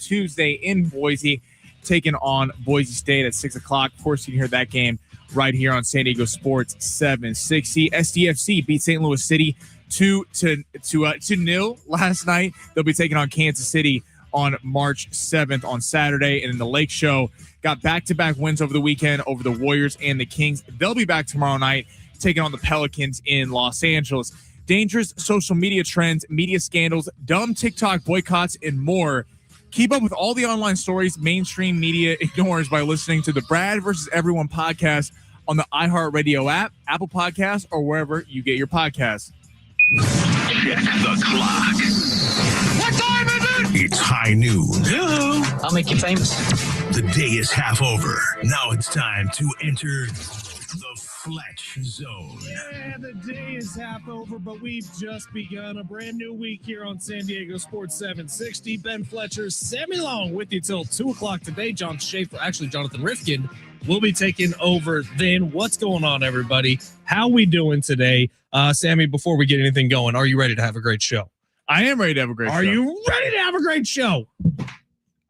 Tuesday in Boise, taking on Boise State at 6 o'clock. Of course, you can hear that game right here on San Diego Sports 760. SDFC beat St. Louis City 2-0 last night. They'll be taking on Kansas City on March 7th on Saturday. And in the Lake Show, got back-to-back wins over the weekend over the Warriors and the Kings. They'll be back tomorrow night taking on the Pelicans in Los Angeles. Dangerous social media trends, media scandals, dumb TikTok boycotts, and more. Keep up with all the online stories mainstream media ignores by listening to the Brad vs. Everyone podcast on the iHeartRadio app, Apple Podcasts, or wherever you get your podcasts. Check the clock. What time is it? It's high noon. Yoo-hoo. I'll make you famous. The day is half over. Now it's time to enter the Fletch Zone. Yeah, the day is half over, but we've just begun a brand new week here on San Diego Sports 760. Ben Fletcher, Sammy Long with you till 2 o'clock today. Jonathan Rifkin will be taking over then. What's going on, everybody? How we doing today? Sammy, before we get anything going, are you ready to have a great show? I am ready to have a great show. Are you ready to have a great show?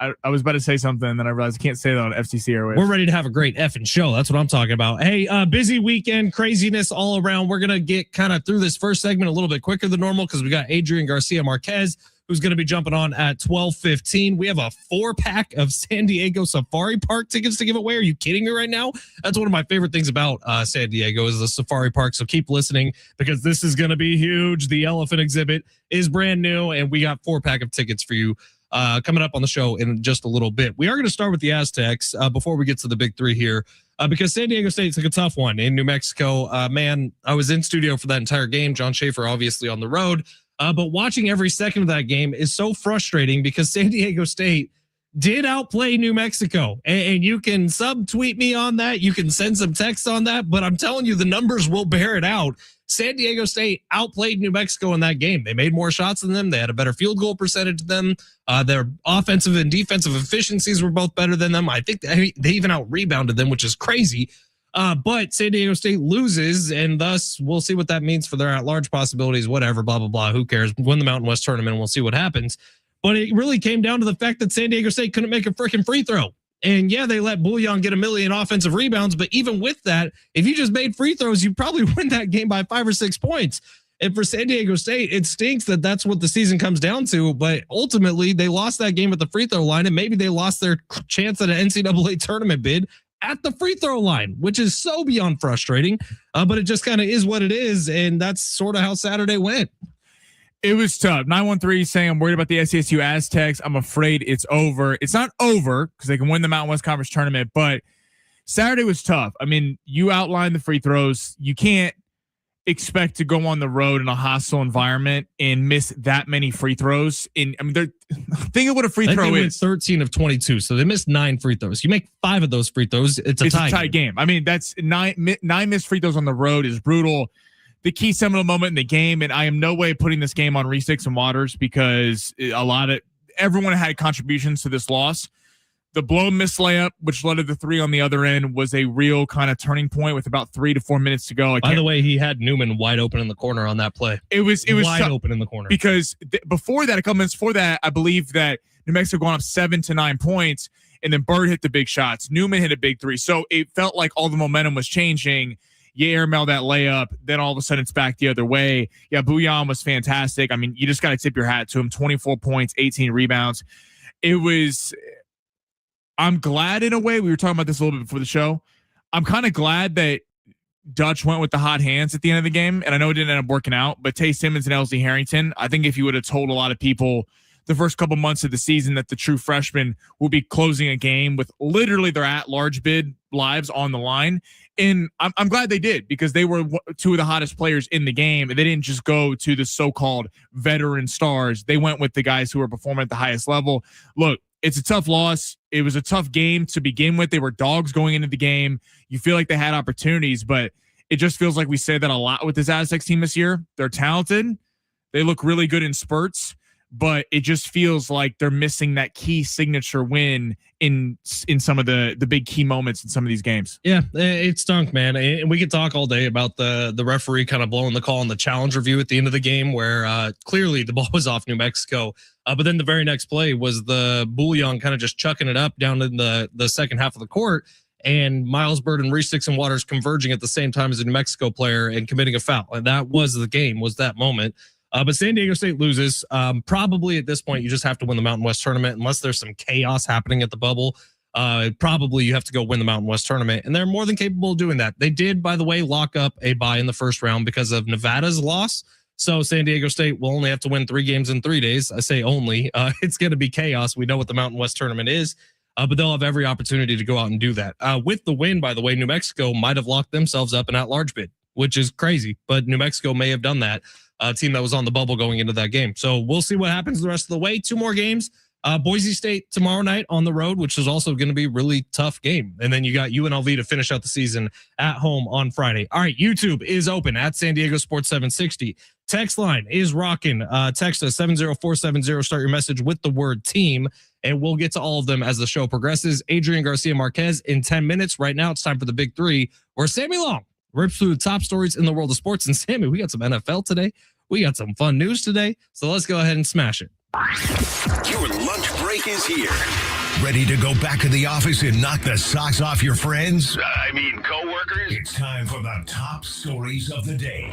I was about to say something, and then I realized I can't say that on FCC Airwaves. We're ready to have a great effing show. That's what I'm talking about. Hey, busy weekend, craziness all around. We're going to get kind of through this first segment a little bit quicker than normal because we got Adrian, Garcia, Marquez, who's going to be jumping on at 12:15. We have a 4-pack of San Diego Safari Park tickets to give away. Are you kidding me right now? That's one of my favorite things about San Diego is the Safari Park. So keep listening because this is going to be huge. The elephant exhibit is brand new, and we got 4-pack of tickets for you coming up on the show in just a little bit. We are going to start with the Aztecs before we get to the big three here because San Diego State's like a tough one in New Mexico. Man, I was in studio for that entire game. John Schaefer obviously on the road. But watching every second of that game is so frustrating because San Diego State did outplay New Mexico. And you can subtweet me on that. You can send some text on that. But I'm telling you, the numbers will bear it out. San Diego State outplayed New Mexico in that game. They made more shots than them. They had a better field goal percentage than them. Their offensive and defensive efficiencies were both better than them. I think they even out-rebounded them, which is crazy. But San Diego State loses, and thus we'll see what that means for their at-large possibilities, whatever, blah, blah, blah. Who cares? Win the Mountain West tournament, and we'll see what happens. But it really came down to the fact that San Diego State couldn't make a freaking free throw. And yeah, they let Bouillon get 1 million offensive rebounds, but even with that, if you just made free throws, you probably win that game by 5 or 6 points. And for San Diego State, it stinks that that's what the season comes down to. But ultimately, they lost that game at the free throw line, and maybe they lost their chance at an NCAA tournament bid at the free throw line, which is so beyond frustrating. But it just kind of is what it is, and that's sort of how Saturday went. It was tough. 913 saying, I'm worried about the SDSU Aztecs. I'm afraid it's over. It's not over because they can win the Mountain West Conference tournament, but Saturday was tough. I mean, you outlined the free throws. You can't expect to go on the road in a hostile environment and miss that many free throws. Think of what a free throw is. 13 of 22, so they missed 9 free throws. You make 5 of those free throws, it's a tie game. I mean, that's nine missed free throws on the road is brutal. The key seminal moment in the game, and I am no way putting this game on Resticks and Waters because everyone had contributions to this loss. The blown missed layup, which led to the 3 on the other end, was a real kind of turning point with about 3 to 4 minutes to go. By the way, he had Newman wide open in the corner on that play. It was wide open in the corner because before that, a couple minutes before that, I believe that New Mexico gone up 7 to 9 points, and then Bird hit the big shots. Newman hit a big 3, so it felt like all the momentum was changing. You airmail that layup, then all of a sudden it's back the other way. Yeah, Bouillon was fantastic. I mean, you just got to tip your hat to him. 24 points, 18 rebounds. I'm glad in a way. We were talking about this a little bit before the show. I'm kind of glad that Dutch went with the hot hands at the end of the game, and I know it didn't end up working out, but Tay Simmons and Elsie Harrington, I think if you would have told a lot of people the first couple months of the season that the true freshman will be closing a game with literally their at-large bid lives on the line. And I'm glad they did because they were 2 of the hottest players in the game. And they didn't just go to the so-called veteran stars. They went with the guys who were performing at the highest level. Look, it's a tough loss. It was a tough game to begin with. They were dogs going into the game. You feel like they had opportunities, but it just feels like we say that a lot with this Aztecs team this year. They're talented. They look really good in spurts. but it just feels like they're missing that key signature win in some of the big key moments in some of these games. Yeah, it stunk, man. And we could talk all day about the referee kind of blowing the call on the challenge review at the end of the game where clearly the ball was off New Mexico. But then the very next play was the Bouillon kind of just chucking it up down in the second half of the court, and Miles Bird and Reese Dixon Waters converging at the same time as a New Mexico player and committing a foul. And that was the game, was that moment. But San Diego State loses. Probably at this point, you just have to win the Mountain West tournament unless there's some chaos happening at the bubble. Probably you have to go win the Mountain West tournament, and they're more than capable of doing that. They did, by the way, lock up a bye in the first round because of Nevada's loss. So San Diego State will only have to win 3 games in 3 days. I say only. It's going to be chaos. We know what the Mountain West tournament is, but they'll have every opportunity to go out and do that. With the win, by the way, New Mexico might have locked themselves up in at-large bid, which is crazy, but New Mexico may have done that. Team that was on the bubble going into that game. So we'll see what happens the rest of the way. 2 more games. Boise State tomorrow night on the road, which is also going to be a really tough game. And then you got UNLV to finish out the season at home on Friday. All right, YouTube is open at San Diego Sports 760. Text line is rocking. Text us 70470. Start your message with the word team, and we'll get to all of them as the show progresses. Adrian Garcia Marquez in 10 minutes. Right now, it's time for the Big Three, where Sammy Long rips through the top stories in the world of sports. And Sammy, we got some NFL today. We got some fun news today. So let's go ahead and smash it. Your lunch break is here. Ready to go back to the office and knock the socks off your friends? I mean, coworkers? It's time for the top stories of the day.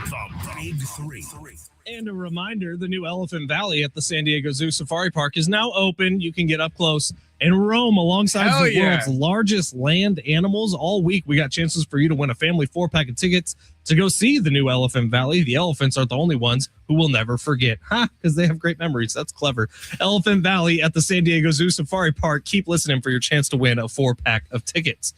The Big Three. And a reminder, the new Elephant Valley at the San Diego Zoo Safari Park is now open. You can get up close and roam alongside the world's largest land animals all week. We got chances for you to win a family 4-pack of tickets to go see the new Elephant Valley. The elephants are the only ones who will never forget. Because they have great memories. That's clever. Elephant Valley at the San Diego Zoo Safari Park. Keep listening for your chance to win a 4-pack of tickets.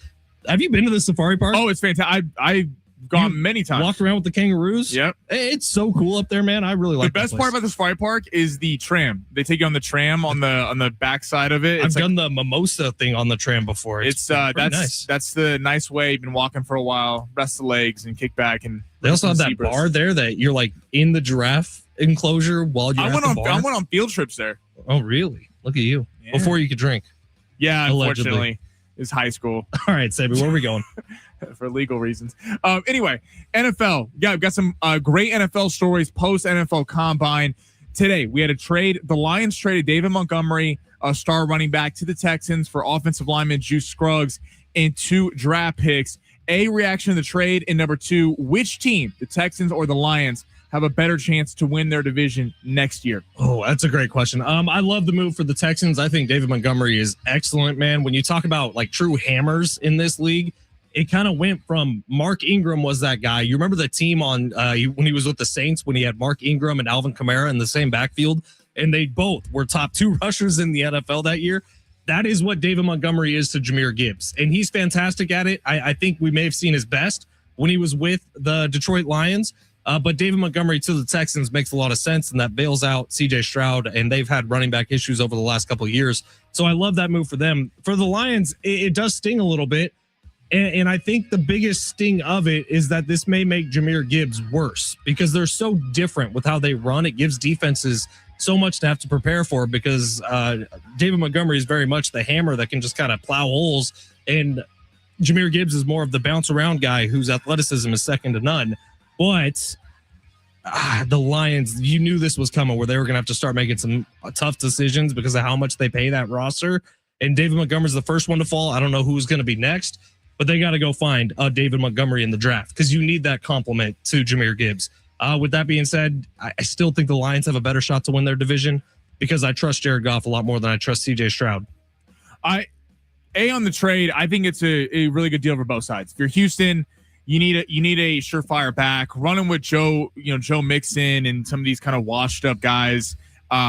Have you been to the safari park? Oh, it's fantastic. I've gone many times. Walked around with the kangaroos? Yep. It's so cool up there, man. I really like the best part about the safari park is the tram. They take you on the tram on the back side of it. I've done the mimosa thing on the tram before. It's that's nice. That's the nice way. You've been walking for a while, rest the legs and kick back. And they also have that bar there that you're like in the giraffe enclosure while you're at the bar. I went on field trips there. Oh, really? Look at you. Yeah. Before you could drink. Yeah, unfortunately. It's high school. All right, Sammy, where are we going? For legal reasons. Anyway, NFL. Yeah, we've got some great NFL stories post NFL Combine. Today, we had a trade. The Lions traded David Montgomery, a star running back, to the Texans for offensive lineman Juice Scruggs and 2 draft picks. A, reaction to the trade, and number 2, which team, the Texans or the Lions, have a better chance to win their division next year? Oh, that's a great question. I love the move for the Texans. I think David Montgomery is excellent, man. When you talk about like true hammers in this league, it kind of went from Mark Ingram was that guy. You remember the team on when he was with the Saints, when he had Mark Ingram and Alvin Kamara in the same backfield, and they both were top 2 rushers in the NFL that year. That is what David Montgomery is to Jahmyr Gibbs, and he's fantastic at it. I think we may have seen his best when he was with the Detroit Lions. But David Montgomery to the Texans makes a lot of sense, and that bails out CJ Stroud, and they've had running back issues over the last couple of years. So I love that move for them. For the Lions, it does sting a little bit, and I think the biggest sting of it is that this may make Jahmyr Gibbs worse because they're so different with how they run. It gives defenses so much to have to prepare for because David Montgomery is very much the hammer that can just kind of plow holes, and Jahmyr Gibbs is more of the bounce around guy whose athleticism is second to none. But the Lions, you knew this was coming where they were going to have to start making some tough decisions because of how much they pay that roster. And David Montgomery's the first one to fall. I don't know who's going to be next, but they got to go find David Montgomery in the draft because you need that compliment to Jahmyr Gibbs. With that being said, I still think the Lions have a better shot to win their division because I trust Jared Goff a lot more than I trust CJ Stroud. On the trade, I think it's a really good deal for both sides. If you're Houston, you need a surefire back. Running with Joe Mixon and some of these kind of washed up guys,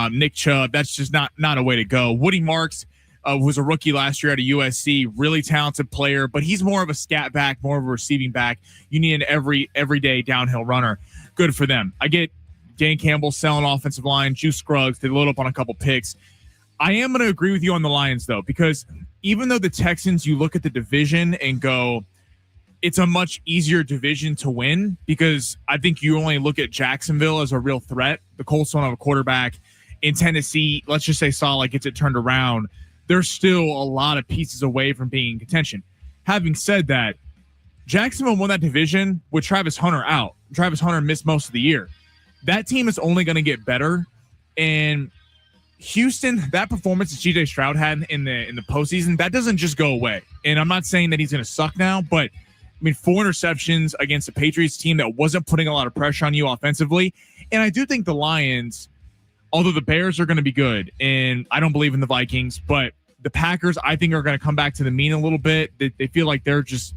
Nick Chubb, that's just not a way to go. Woody Marks was a rookie last year at a USC, really talented player, but he's more of a scat back, more of a receiving back. You need an everyday downhill runner. Good for them. I get Dan Campbell selling offensive line, Juice Scruggs, they load up on a couple picks. I am going to agree with you on the Lions though, because even though the Texans, you look at the division and go, it's a much easier division to win because I think you only look at Jacksonville as a real threat. The Colts don't have a quarterback. In Tennessee, let's just say Saleh gets it turned around. They're still a lot of pieces away from being in contention. Having said that, Jacksonville won that division with Travis Hunter out. Travis Hunter missed most of the year. That team is only going to get better. And Houston, that performance that CJ Stroud had in the postseason, that doesn't just go away. And I'm not saying that he's going to suck now, but I mean, 4 interceptions against a Patriots team that wasn't putting a lot of pressure on you offensively. And I do think the Lions, although the Bears are going to be good, and I don't believe in the Vikings, but the Packers, I think, are going to come back to the mean a little bit. They feel like they're just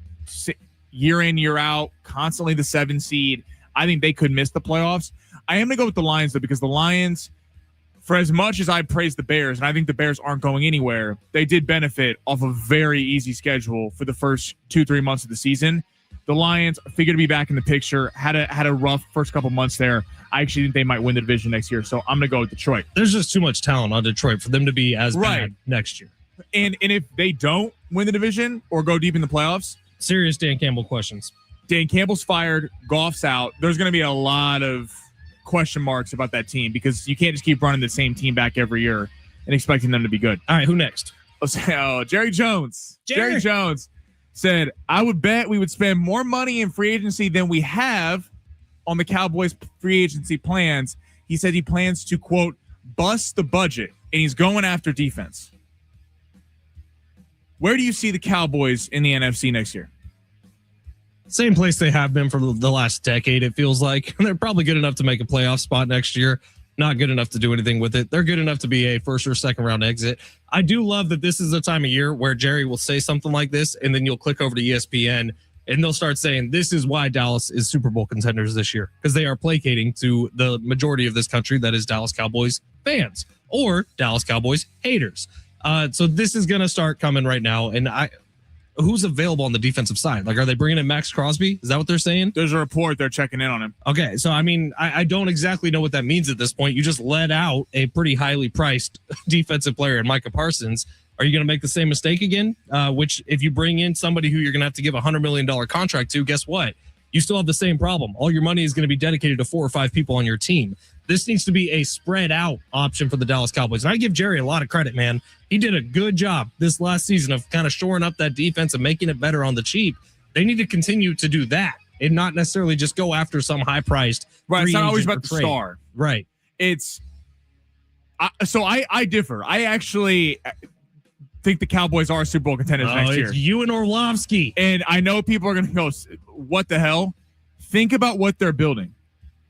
year in, year out, constantly the 7 seed. I think they could miss the playoffs. I am going to go with the Lions, though, because the Lions, for as much as I praise the Bears, and I think the Bears aren't going anywhere, they did benefit off a very easy schedule for the first 2-3 months of the season. The Lions figured to be back in the picture, had a rough first couple months there. I actually think they might win the division next year, so I'm going to go with Detroit. There's just too much talent on Detroit for them to be as bad next year. And if they don't win the division or go deep in the playoffs, serious Dan Campbell questions. Dan Campbell's fired, Goff's out. There's going to be a lot of question marks about that team because you can't just keep running the same team back every year and expecting them to be good. All right, who next? Jerry Jones. Jerry Jones said, I would bet we would spend more money in free agency than we have on the Cowboys' free agency plans. He said he plans to, quote, bust the budget, and he's going after defense. Where do you see the Cowboys in the NFC next year? Same place they have been for the last decade, it feels like. They're probably good enough to make a playoff spot next year. Not good enough to do anything with it. They're good enough to be a first or second round exit. I do love that this is a time of year where Jerry will say something like this, and then you'll click over to ESPN, and they'll start saying, this is why Dallas is Super Bowl contenders this year, because they are placating to the majority of this country that is Dallas Cowboys fans or Dallas Cowboys haters. So this is going to start coming right now, and who's available on the defensive side? Like, are they bringing in Max Crosby? Is that what they're saying? There's a report they're checking in on him. Okay, so I mean, I don't exactly know what that means at this point. You just let out a pretty highly priced defensive player in Micah Parsons. Are you going to make the same mistake again? Which, if you bring in somebody who you're going to have to give a $100 million contract to, guess what? You still have the same problem. All your money is going to be dedicated to 4 or 5 people on your team. This needs to be a spread out option for the Dallas Cowboys. And I give Jerry a lot of credit, man. He did a good job this last season of kind of shoring up that defense and making it better on the cheap. They need to continue to do that and not necessarily just go after some high priced. Right. It's not always about the star. Right. I differ. I actually think the Cowboys are Super Bowl contenders next year. It's you and Orlovsky. And I know people are going to go, what the hell? Think about what they're building.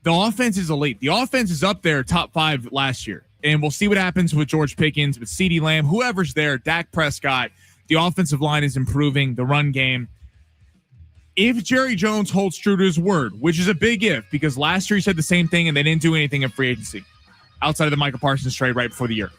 The offense is elite. The offense is up there top 5 last year. And we'll see what happens with George Pickens, with CeeDee Lamb, whoever's there, Dak Prescott. The offensive line is improving, the run game. If Jerry Jones holds true to his word, which is a big if, because last year he said the same thing and they didn't do anything in free agency outside of the Micah Parsons trade right before the year.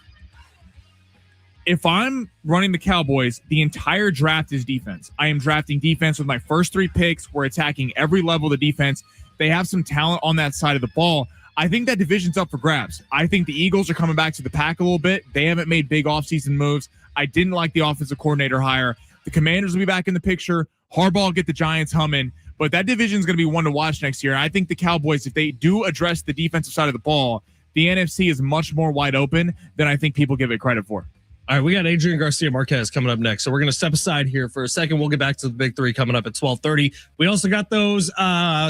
If I'm running the Cowboys, the entire draft is defense. I am drafting defense with my first 3 picks. We're attacking every level of the defense. They have some talent on that side of the ball. I think that division's up for grabs. I think the Eagles are coming back to the pack a little bit. They haven't made big offseason moves. I didn't like the offensive coordinator hire. The Commanders will be back in the picture. Harbaugh will get the Giants humming. But that division is going to be one to watch next year. And I think the Cowboys, if they do address the defensive side of the ball, the NFC is much more wide open than I think people give it credit for. All right, we got Adrian Garcia Marquez coming up next. So we're going to step aside here for a second. We'll get back to the big 3 coming up at 12:30. We also got those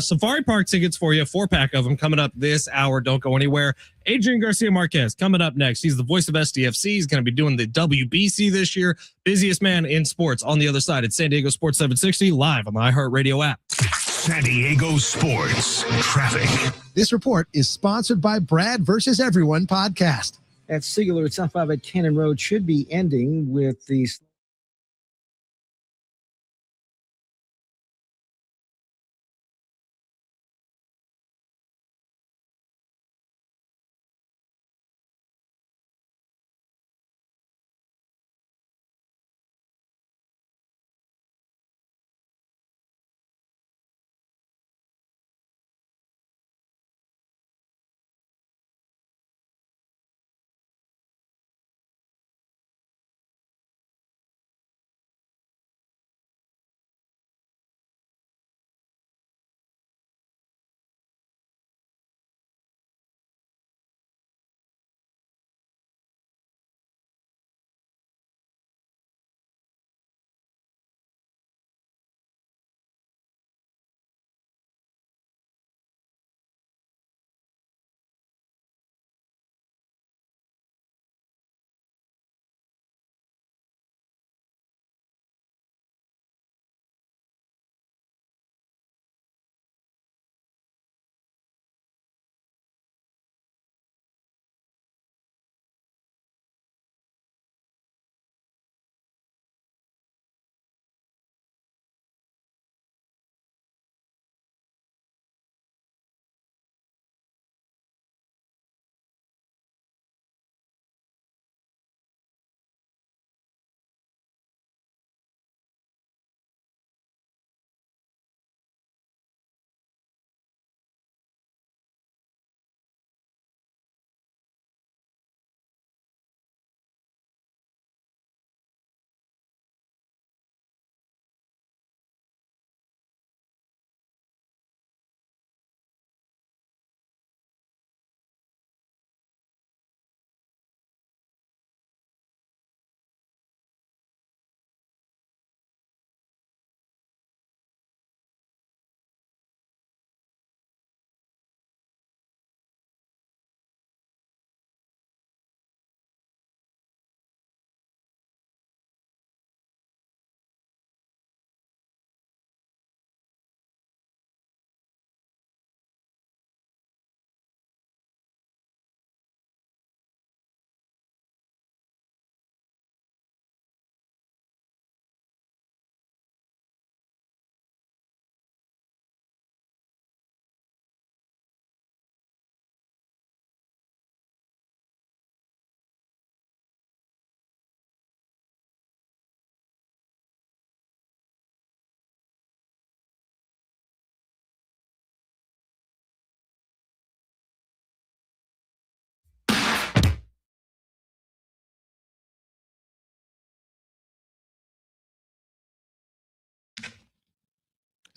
Safari Park tickets for you, 4-pack of them coming up this hour. Don't go anywhere. Adrian Garcia Marquez coming up next. He's the voice of SDFC. He's going to be doing the WBC this year. Busiest man in sports. On the other side, it's San Diego Sports 760 live on the iHeartRadio app. San Diego Sports Traffic. This report is sponsored by Brad versus Everyone podcast. At Singular at South 5 at Cannon Road should be ending with the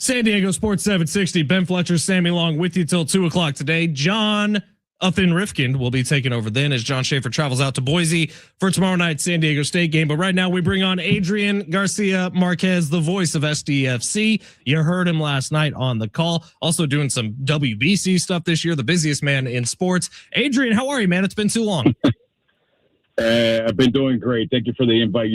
San Diego Sports 760, Ben Fletcher, Sammy Long with you till 2 o'clock today. John Rifkin will be taking over then as John Schaefer travels out to Boise for tomorrow night's San Diego State game. But right now we bring on Adrian Garcia Marquez, the voice of SDFC. You heard him last night on the call, also doing some WBC stuff this year, the busiest man in sports. Adrian, how are you, man? It's been too long. I've been doing great. Thank you for the invite.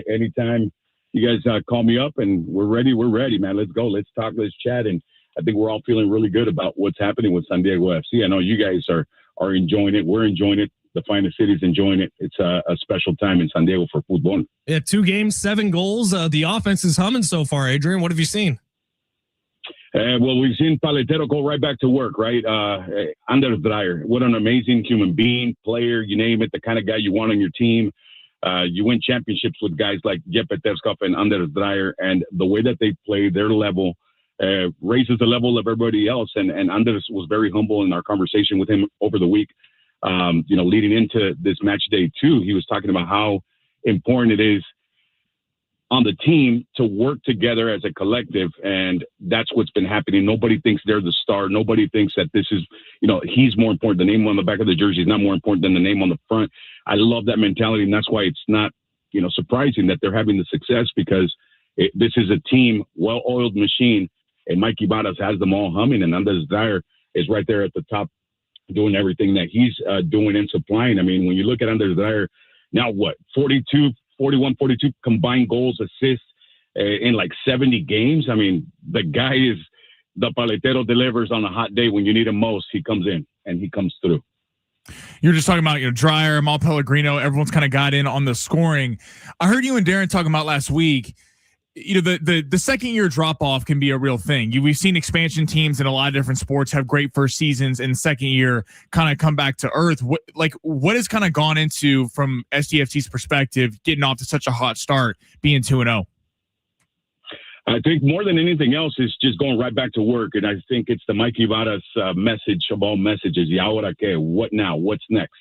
Anytime you guys call me up and we're ready, man. Let's go. Let's talk. Let's chat. And I think we're all feeling really good about what's happening with San Diego FC. I know you guys are enjoying it. We're enjoying it. The finest city's enjoying it. It's a special time in San Diego for football. Yeah, 2 games, 7 goals. The offense is humming so far, Adrian. What have you seen? Well, we've seen Paletero go right back to work, right? Anders Dreyer, what an amazing human being, player, you name it, the kind of guy you want on your team. You win championships with guys like Jeppe Tevskov and Anders Dreyer, and the way that they play, their level raises the level of everybody else. And Anders was very humble in our conversation with him over the week. Leading into this match day 2, he was talking about how important it is on the team to work together as a collective, and that's what's been happening. Nobody thinks they're the star. Nobody thinks that this is, he's more important. The name on the back of the jersey is not more important than the name on the front. I love that mentality, and that's why it's not, surprising that they're having the success, because this is a team, well-oiled machine, and Mikey Varas has them all humming, and Anders Dreyer is right there at the top doing everything that he's doing and supplying. I mean, when you look at Anders Dreyer, now what, 42 combined goals, assists in like 70 games. I mean, the guy is the Paletero delivers on a hot day when you need him most. He comes in and he comes through. You're just talking about, Dreyer, Mal Pellegrino. Everyone's kind of got in on the scoring. I heard you and Darren talking about last week. The second year drop off can be a real thing. We've seen expansion teams in a lot of different sports have great first seasons and second year kind of come back to earth. What has kind of gone into, from SDFC's perspective, getting off to such a hot start, being 2-0? I think more than anything else is just going right back to work. And I think it's the Mikey Varas message of all messages. Y ahora qué? What now? What's next?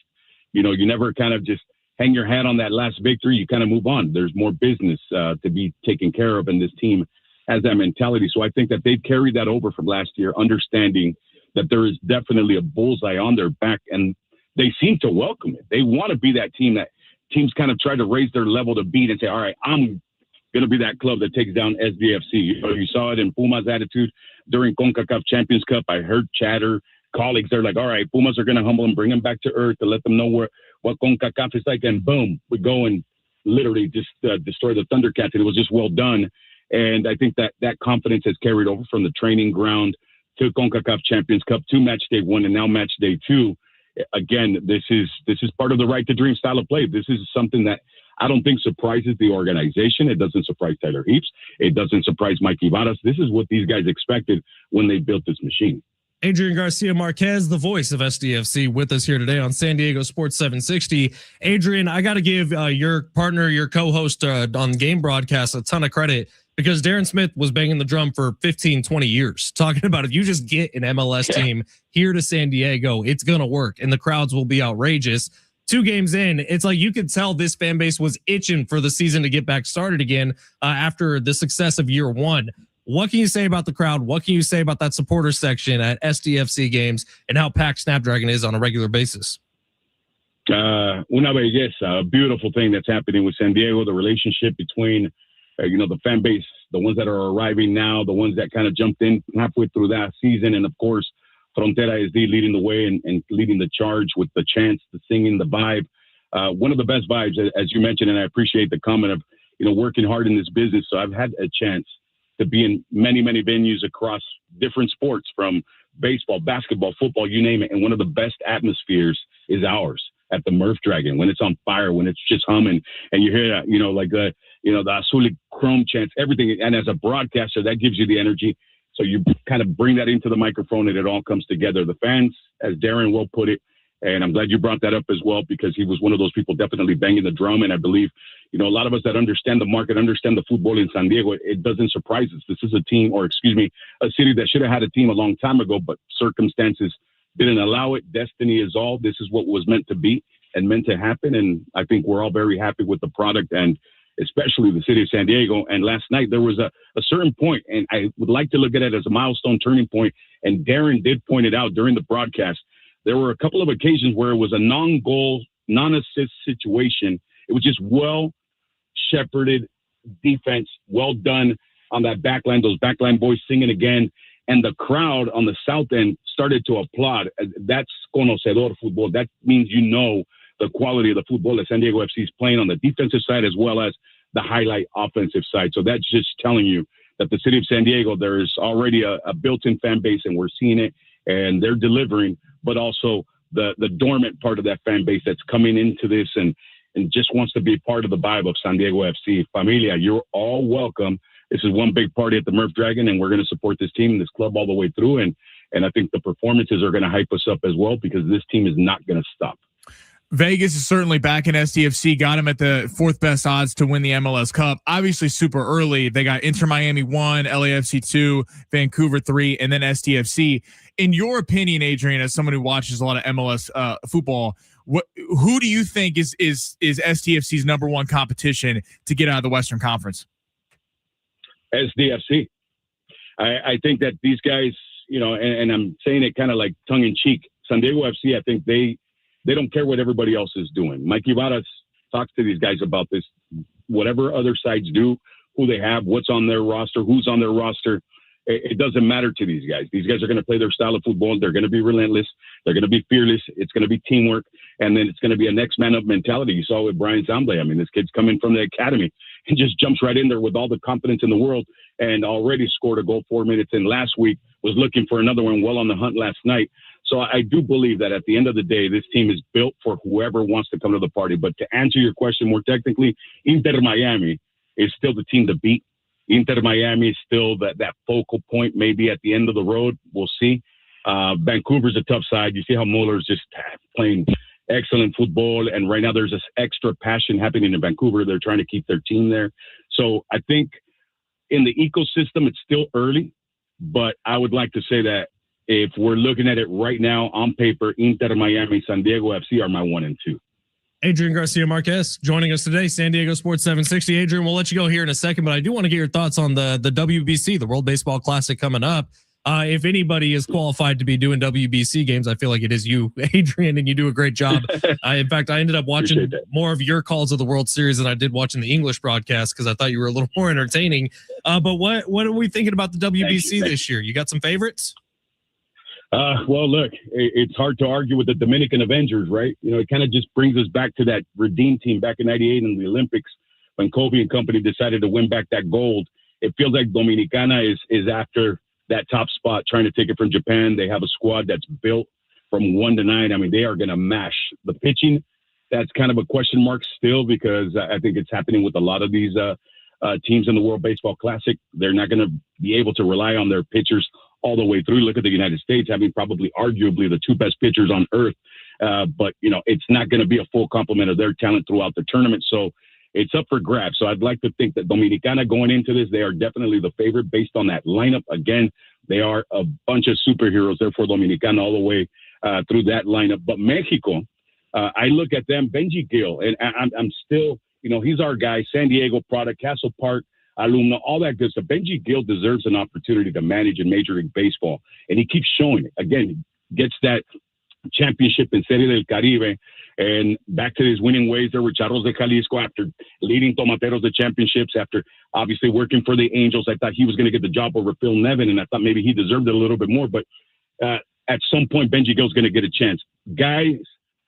You never kind of just hang your hat on that last victory. You kind of move on. There's more business to be taken care of, and this team has that mentality. So I think that they've carried that over from last year, understanding that there is definitely a bullseye on their back, and they seem to welcome it. They want to be that team that teams kind of try to raise their level to beat and say, all right, I'm going to be that club that takes down SDFC. You saw it in Puma's attitude during CONCACAF Champions Cup. I heard chatter, colleagues, they're like, all right, Pumas are going to humble and bring them back to earth to let them know what CONCACAF is like, and boom, we go and literally just destroy the Thundercats. And it was just well done. And I think that confidence has carried over from the training ground to CONCACAF Champions Cup to match day 1 and now match day 2. Again, this is part of the right to dream style of play. This is something that I don't think surprises the organization. It doesn't surprise Tyler Heaps. It doesn't surprise Mikey Varas. This is what these guys expected when they built this machine. Adrian Garcia Marquez, the voice of SDFC, with us here today on San Diego Sports 760. Adrian, I got to give your partner, your co-host on game broadcast, a ton of credit, because Darren Smith was banging the drum for 15, 20 years, talking about if you just get an MLS team here to San Diego, it's going to work, and the crowds will be outrageous. 2 games in, it's like you could tell this fan base was itching for the season to get back started again after the success of year 1. What can you say about the crowd? What can you say about that supporter section at SDFC games and how packed Snapdragon is on a regular basis? Una belleza, a beautiful thing that's happening with San Diego, the relationship between, the fan base, the ones that are arriving now, the ones that kind of jumped in halfway through that season, and of course, Frontera SD leading the way and leading the charge with the chants, the singing, the vibe. One of the best vibes, as you mentioned, and I appreciate the comment of, working hard in this business. So I've had a chance to be in many, many venues across different sports, from baseball, basketball, football, you name it. And one of the best atmospheres is ours at the Murph Dragon, when it's on fire, when it's just humming, and you hear that, the Azul y Chrome chants, everything. And as a broadcaster, that gives you the energy. So you kind of bring that into the microphone and it all comes together. The fans, as Darren will put it, and I'm glad you brought that up as well, because he was one of those people definitely banging the drum. And I believe, a lot of us that understand the market, understand the football in San Diego, it doesn't surprise us. This is a city that should have had a team a long time ago, but circumstances didn't allow it. Destiny is all. This is what was meant to be and meant to happen. And I think we're all very happy with the product. And especially the city of San Diego. And last night there was a certain point, and I would like to look at it as a milestone turning point. And Darren did point it out during the broadcast. There were a couple of occasions where it was a non-goal, non-assist situation. It was just well-shepherded defense, well done on that backline. Those backline boys singing again. And the crowd on the south end started to applaud. That's conocedor football. That means you know the quality of the football that San Diego FC is playing on the defensive side as well as the highlight offensive side. So that's just telling you that the city of San Diego, there's already a built-in fan base, and we're seeing it, and they're delivering, but also the dormant part of that fan base that's coming into this and just wants to be part of the vibe of San Diego FC. Familia, you're all welcome. This is one big party at the Murph Dragon, and we're going to support this team, this club all the way through. And I think the performances are going to hype us up as well, because this team is not going to stop. Vegas is certainly back in SDFC, got him at the fourth best odds to win the MLS Cup. Obviously super early. They got Inter Miami 1, LAFC 2, Vancouver 3, and then SDFC. In your opinion, Adrian, as someone who watches a lot of MLS football, who do you think is SDFC's number one competition to get out of the Western Conference? SDFC. I think that these guys, you know, and I'm saying it kind of like tongue in cheek, San Diego FC, I think they don't care what everybody else is doing. Mike Ibarra talks to these guys about this. Whatever other sides do, who they have, what's on their roster, who's on their roster, it doesn't matter to these guys. These guys are going to play their style of football. They're going to be relentless. They're going to be fearless. It's going to be teamwork. And then it's going to be a next man up mentality. You saw with Brian Zamble. I mean, this kid's coming from the academy and just jumps right in there with all the confidence in the world and already scored a goal 4 minutes in last week, was looking for another one, well on the hunt last night. So I do believe that at the end of the day, this team is built for whoever wants to come to the party. But to answer your question more technically, Inter Miami is still the team to beat. Inter Miami is still that focal point, maybe at the end of the road. We'll see. Vancouver's a tough side. You see how Muller's just playing excellent football. And right now there's this extra passion happening in Vancouver. They're trying to keep their team there. So I think in the ecosystem, it's still early. But I would like to say that if we're looking at it right now on paper, Inter Miami, San Diego FC are my 1 and 2. Adrian Garcia Marquez joining us today, San Diego Sports 760. Adrian, we'll let you go here in a second, but I do want to get your thoughts on the WBC, the World Baseball Classic coming up. If anybody is qualified to be doing WBC games, I feel like it is you, Adrian, and you do a great job. In fact, I ended up watching more of your calls of the World Series than I did watching the English broadcast because I thought you were a little more entertaining. But what are we thinking about the WBC this year? You got some favorites? Well, look, it's hard to argue with the Dominican Avengers, right? You know, it kind of just brings us back to that Redeem team back in '98 in the Olympics when Kobe and company decided to win back that gold. It feels like Dominicana is after that top spot, trying to take it from Japan. They have a squad that's built from 1 to 9. I mean, they are going to mash the pitching. That's kind of a question mark still, because I think it's happening with a lot of these teams in the World Baseball Classic. They're not going to be able to rely on their pitchers all the way through. Look at the United States having probably arguably the 2 best pitchers on earth. But, you know, it's not going to be a full complement of their talent throughout the tournament. So it's up for grabs. So I'd like to think that Dominicana going into this, they are definitely the favorite based on that lineup. Again, they are a bunch of superheroes, therefore Dominicana all the way through that lineup. But Mexico, I look at them, Benji Gill, and I'm still, you know, he's our guy, San Diego product, Castle Park alumna, all that good stuff. Benji Gill deserves an opportunity to manage in Major League Baseball, and he keeps showing it. Again, he gets that championship in Serie del Caribe, and back to his winning ways there with Charros de Jalisco after leading Tomateros to championships, after obviously working for the Angels. I thought he was going to get the job over Phil Nevin, and I thought maybe he deserved it a little bit more, but at some point, Benji Gill's going to get a chance. Guys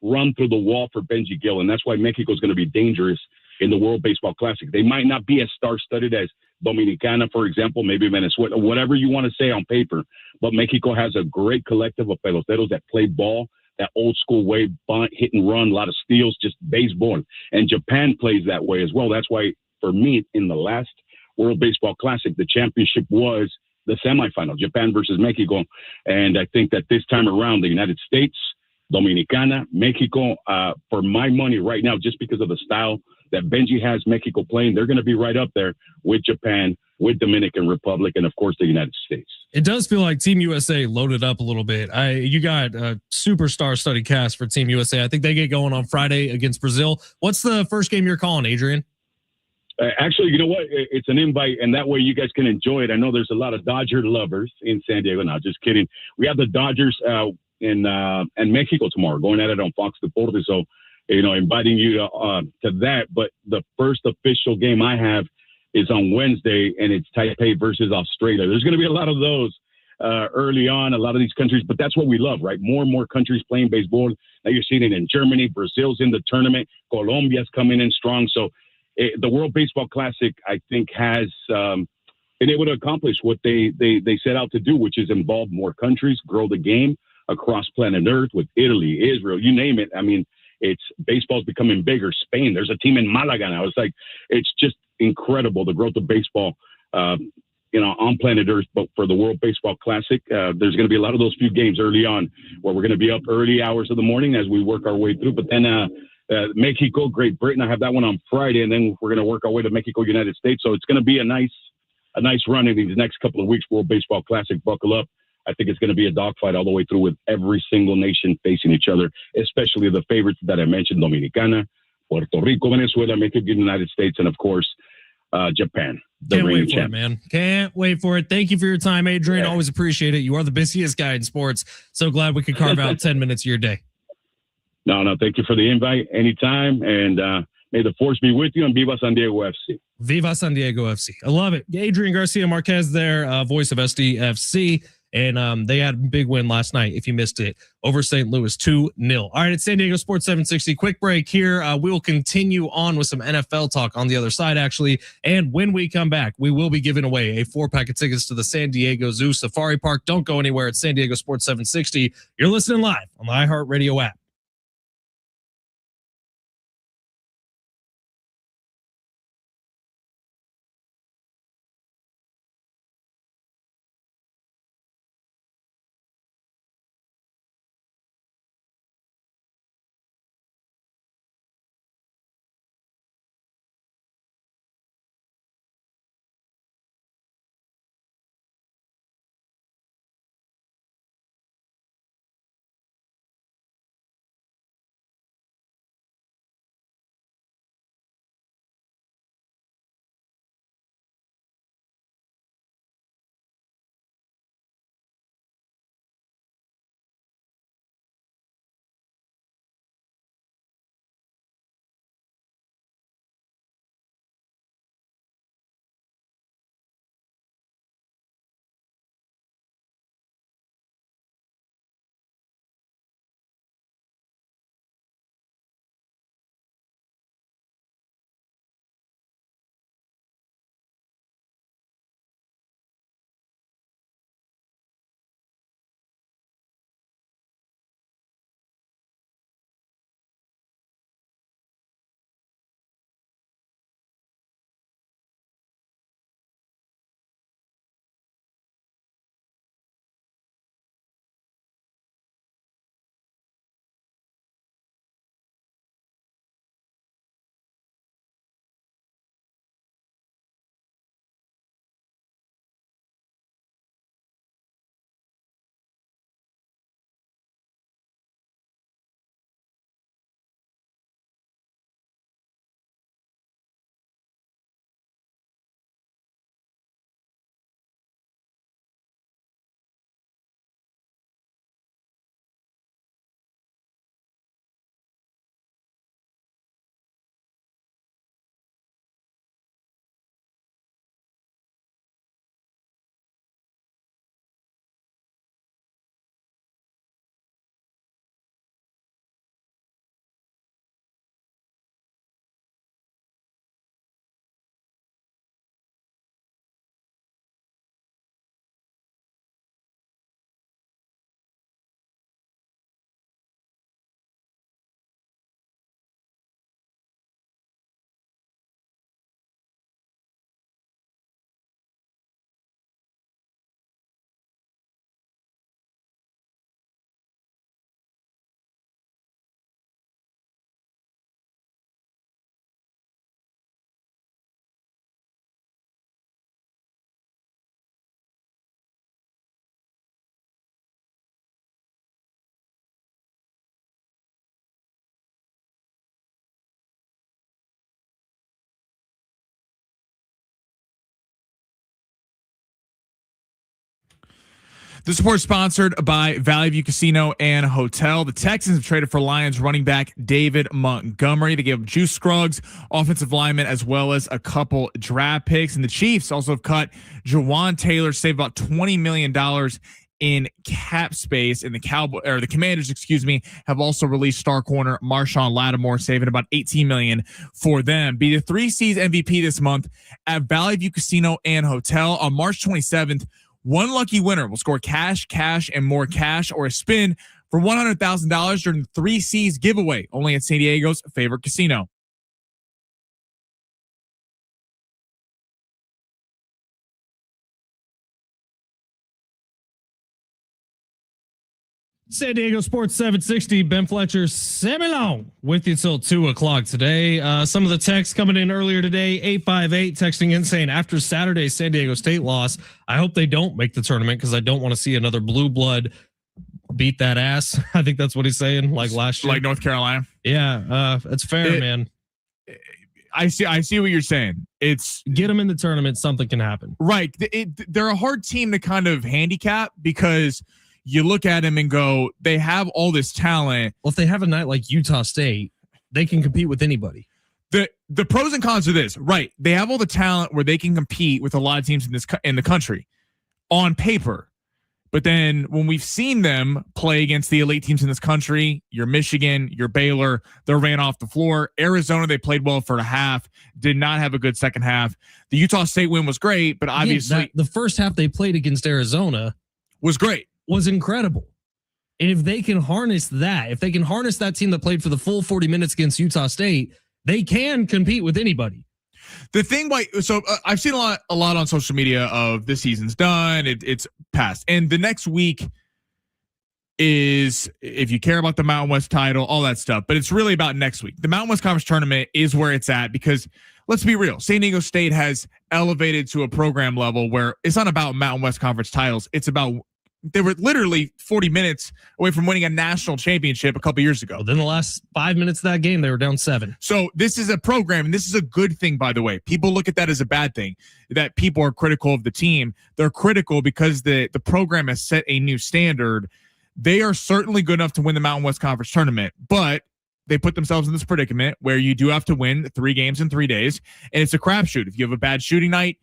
run through the wall for Benji Gill, and that's why Mexico's going to be dangerous in the World Baseball Classic. They might not be as star-studded as Dominicana, for example, maybe Venezuela, whatever you want to say on paper, but Mexico has a great collective of peloteros that play ball, that old school way, bunt, hit and run, a lot of steals, just baseball. And Japan plays that way as well. That's why, for me, in the last World Baseball Classic, the championship was the semifinal, Japan versus Mexico. And I think that this time around, the United States, Dominicana, Mexico, for my money right now, just because of the style that Benji has Mexico playing, they're going to be right up there with Japan, with Dominican Republic, and of course the United States. It does feel like Team USA loaded up a little bit. You got a superstar studded cast for Team USA. I think they get going on Friday against Brazil. What's the first game you're calling, Adrian? Actually, you know what? It's an invite, and that way you guys can enjoy it. I know there's a lot of Dodger lovers in San Diego. No, just kidding. We have the Dodgers in Mexico tomorrow, going at it on Fox Deportes. So, inviting you to that. But the first official game I have is on Wednesday, and it's Taipei versus Australia. There's going to be a lot of those early on, a lot of these countries, but that's what we love, right? More and more countries playing baseball. Now you're seeing it in Germany. Brazil's in the tournament. Colombia's coming in strong. So the World Baseball Classic, I think, has been able to accomplish what they set out to do, which is involve more countries, grow the game across planet Earth with Italy, Israel, you name it. I mean, baseball's becoming bigger. Spain, there's a team in Malaga now. It's like, it's just incredible, the growth of baseball, on planet Earth. But for the World Baseball Classic, there's going to be a lot of those few games early on where we're going to be up early hours of the morning as we work our way through. But then Mexico, Great Britain, I have that one on Friday, and then we're going to work our way to Mexico, United States. So it's going to be a nice run in these next couple of weeks. World Baseball Classic, buckle up. I think it's going to be a dogfight all the way through with every single nation facing each other, especially the favorites that I mentioned: Dominicana, Puerto Rico, Venezuela, Mexico, United States, and of course, Japan. Can't wait for it, man. Can't wait for it. Thank you for your time, Adrian. Yeah. Always appreciate it. You are the busiest guy in sports. So glad we could carve out 10 minutes of your day. No, thank you for the invite anytime. And may the force be with you, and Viva San Diego FC. Viva San Diego FC. I love it. Adrian Garcia Marquez there, voice of SDFC. And they had a big win last night, if you missed it, over St. Louis 2-0. All right, it's San Diego Sports 760. Quick break here. We will continue on with some NFL talk on the other side, actually. And when we come back, we will be giving away a 4-pack of tickets to the San Diego Zoo Safari Park. Don't go anywhere. It's San Diego Sports 760. You're listening live on the iHeartRadio app. This report is sponsored by Valley View Casino and Hotel. The Texans have traded for Lions running back David Montgomery. They gave up Juice Scruggs, offensive lineman, as well as a couple draft picks. And the Chiefs also have cut Jawan Taylor, saved about $20 million in cap space. And the Commanders, have also released star corner Marshawn Lattimore, saving about $18 million for them. Be the 3C's MVP this month at Valley View Casino and Hotel on March 27th. One lucky winner will score cash, and more cash, or a spin for $100,000 during the 3C's giveaway, only at San Diego's favorite casino. San Diego Sports 760, Ben Fletcher, Sammy Long with you till 2:00 today. Some of the texts coming in earlier today, 858 texting in saying after Saturday's San Diego State loss, I hope they don't make the tournament because I don't want to see another blue blood beat that ass. I think that's what he's saying, like last year. Like North Carolina. Yeah, it's fair, man. I see what you're saying. It's get them in the tournament. Something can happen. Right. They're a hard team to kind of handicap because you look at them and go, they have all this talent. Well, if they have a night like Utah State, they can compete with anybody. The pros and cons are this, right? They have all the talent where they can compete with a lot of teams in the country on paper. But then when we've seen them play against the elite teams in this country, your Michigan, your Baylor, they ran off the floor. Arizona, they played well for a half, did not have a good second half. The Utah State win was great, but obviously the first half they played against Arizona was great. Was incredible. And if they can harness that team that played for the full 40 minutes against Utah State, they can compete with anybody. The thing, I've seen a lot on social media of this season's done. It's passed. And the next week is, if you care about the Mountain West title, all that stuff, but it's really about next week. The Mountain West Conference tournament is where it's at because let's be real. San Diego State has elevated to a program level where it's not about Mountain West Conference titles. It's about, they were literally 40 minutes away from winning a national championship a couple years ago. Within the last 5 minutes of that game, they were down 7. So this is a program, and this is a good thing, by the way. People look at that as a bad thing, that people are critical of the team. They're critical because the program has set a new standard. They are certainly good enough to win the Mountain West Conference tournament, but they put themselves in this predicament where you do have to win 3 games in 3 days, and it's a crapshoot. If you have a bad shooting night,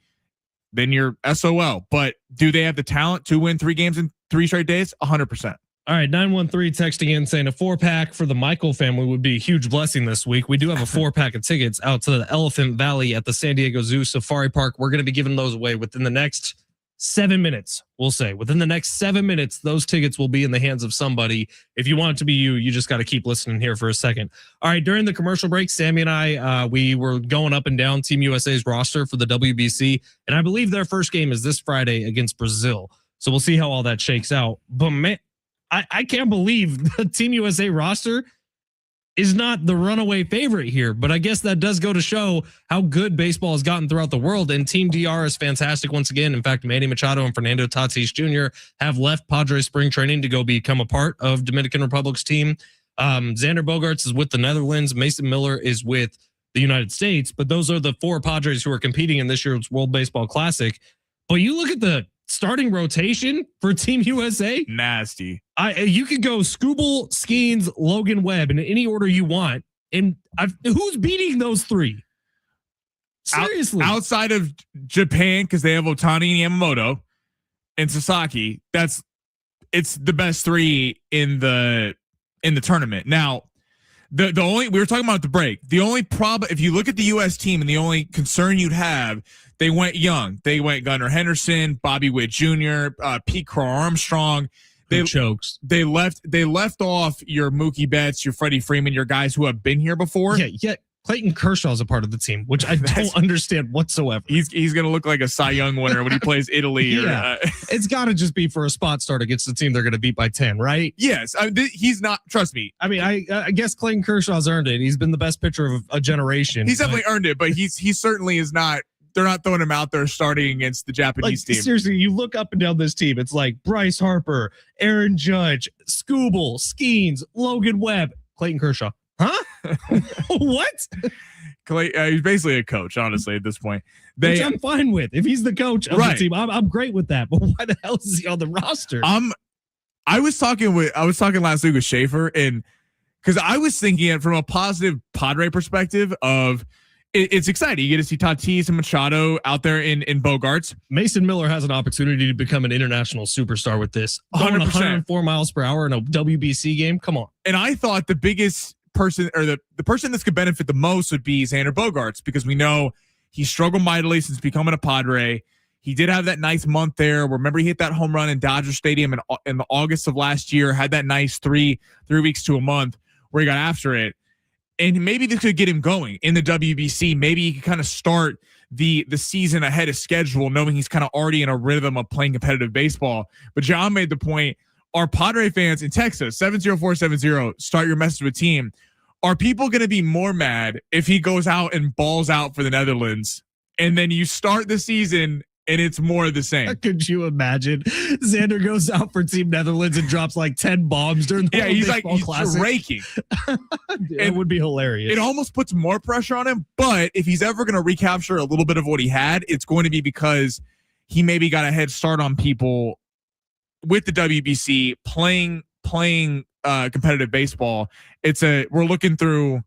then you're SOL. But do they have the talent to win 3 games in 3 straight days? 100%. All right, 913 texting in saying a 4-pack for the Michael family would be a huge blessing this week. We do have a 4-pack of tickets out to the Elephant Valley at the San Diego Zoo Safari Park. We're going to be giving those away within the next 7 minutes. We'll say within the next 7 minutes, those tickets will be in the hands of somebody. If you want it to be you, you just got to keep listening here for a second. All right, during the commercial break, Sammy and I, we were going up and down Team USA's roster for the WBC, and I believe their first game is this Friday against Brazil. So we'll see how all that shakes out. But man, I can't believe the Team USA roster is not the runaway favorite here. But I guess that does go to show how good baseball has gotten throughout the world. And Team DR is fantastic once again. In fact, Manny Machado and Fernando Tatis Jr. have left Padres spring training to go become a part of Dominican Republic's team. Xander Bogaerts is with the Netherlands. Mason Miller is with the United States. But those are the 4 Padres who are competing in this year's World Baseball Classic. But you look at the starting rotation for Team USA. Nasty. You could go Skubal, Skeens, Logan Webb in any order you want. And who's beating those 3? Seriously. Outside of Japan, because they have Ohtani and Yamamoto and Sasaki, it's the best 3 in the tournament. Now, the only, we were talking about the break. The only problem, if you look at the US team, and the only concern you'd have, they went young. They went Gunnar Henderson, Bobby Witt Jr., Pete Crow Armstrong. They chokes. They left off your Mookie Betts, your Freddie Freeman, your guys who have been here before. Yeah. Clayton Kershaw is a part of the team, which I don't understand whatsoever. He's going to look like a Cy Young winner when he plays Italy. Yeah. It's got to just be for a spot start against the team they're going to beat by 10, right? Yes. He's not, trust me. I mean, I guess Clayton Kershaw's earned it. He's been the best pitcher of a generation. He's definitely earned it, but he certainly is not. They're not throwing him out there starting against the Japanese team. Seriously, you look up and down this team. It's like Bryce Harper, Aaron Judge, Skubal, Skeens, Logan Webb, Clayton Kershaw. Huh? What? He's basically a coach, honestly, at this point. Which I'm fine with. If he's the coach of right. the team, I'm great with that. But why the hell is he on the roster? I was talking last week with Schaefer, and because I was thinking it from a positive Padre perspective of it's exciting. You get to see Tatis and Machado out there in Bogarts. Mason Miller has an opportunity to become an international superstar with this. 100%. 104 miles per hour in a WBC game. Come on. And I thought the biggest person, or the person this could benefit the most, would be Xander Bogaerts, because we know he struggled mightily since becoming a Padre. He did have that nice month there. Remember, he hit that home run in Dodger Stadium in the August of last year, had that nice three weeks to a month where he got after it. And maybe this could get him going in the WBC. Maybe he could kind of start the season ahead of schedule, knowing he's kind of already in a rhythm of playing competitive baseball. But John made the point, our Padre fans in Texas, 70470, start your message with team. Are people going to be more mad if he goes out and balls out for the Netherlands, and then you start the season and it's more of the same? Could you imagine Xander goes out for Team Netherlands and drops like 10 bombs during the he's like Classic? raking. It would be hilarious. It almost puts more pressure on him, but if he's ever going to recapture a little bit of what he had, it's going to be because he maybe got a head start on people with the WBC playing competitive baseball. We're looking through,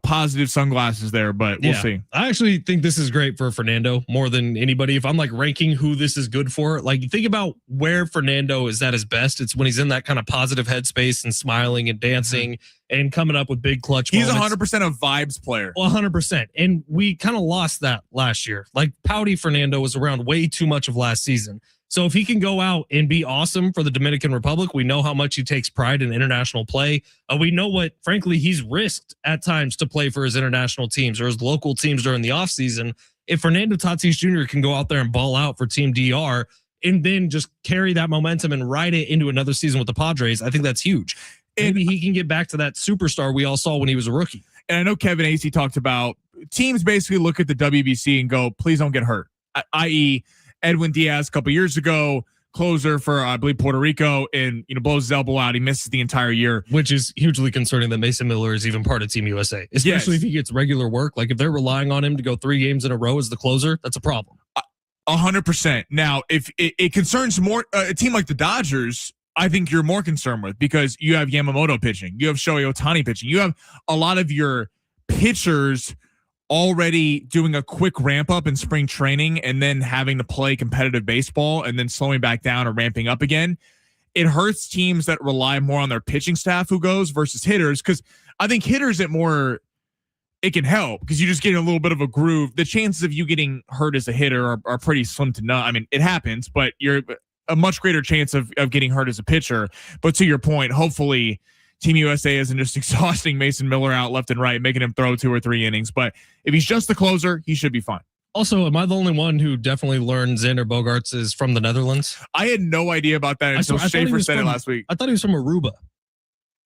positive sunglasses there, but we'll see. I actually think this is great for Fernando more than anybody. If I'm like ranking who this is good for, like think about where Fernando is at his best. It's when he's in that kind of positive headspace and smiling and dancing and coming up with big clutch moments. He's 100% a vibes player. 100%. And we kind of lost that last year. Like pouty Fernando was around way too much of last season. So if he can go out and be awesome for the Dominican Republic, we know how much he takes pride in international play. We know what, frankly, he's risked at times to play for his international teams or his local teams during the offseason. If Fernando Tatis Jr. can go out there and ball out for Team DR and then just carry that momentum and ride it into another season with the Padres, I think that's huge. Maybe he can get back to that superstar we all saw when he was a rookie. And I know Kevin Acey talked about teams basically look at the WBC and go, please don't get hurt, i.e., Edwin Diaz a couple years ago, closer for I believe Puerto Rico, and blows his elbow out. He misses the entire year, which is hugely concerning that Mason Miller is even part of Team USA, especially if he gets regular work. Like if they're relying on him to go 3 games in a row as the closer, that's a problem. 100%. Now, if it concerns more a team like the Dodgers, I think you're more concerned with, because you have Yamamoto pitching, you have Shohei Ohtani pitching, you have a lot of your pitchers already doing a quick ramp up in spring training and then having to play competitive baseball and then slowing back down or ramping up again. It hurts teams that rely more on their pitching staff who goes versus hitters, because I think hitters it can help because you just get a little bit of a groove. The chances of you getting hurt as a hitter are pretty slim to none. I mean, it happens, but you're a much greater chance of getting hurt as a pitcher. But to your point, hopefully Team USA isn't just exhausting Mason Miller out left and right, making him throw 2 or 3 innings. But if he's just the closer, he should be fine. Also, am I the only one who definitely learned Xander Bogaerts is from the Netherlands? I had no idea about that until Schaefer said it last week. I thought he was from Aruba.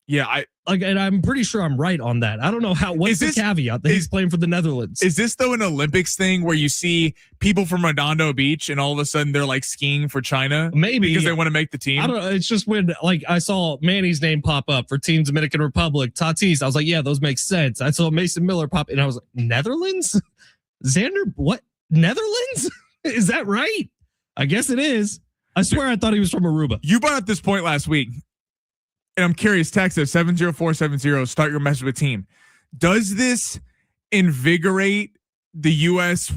Yeah, and I'm pretty sure I'm right on that. I don't know what's the caveat that he's playing for the Netherlands. Is this though an Olympics thing where you see people from Redondo Beach and all of a sudden they're like skiing for China? Maybe because they want to make the team. I don't know. It's just when like I saw Manny's name pop up for Team Dominican Republic, Tatis. I was like, yeah, those make sense. I saw Mason Miller pop and I was like, Netherlands? Xander, what? Netherlands? Is that right? I guess it is. I swear I thought he was from Aruba. You brought up this point last week. And I'm curious, text us 70470, start your message with team. Does this invigorate the U.S.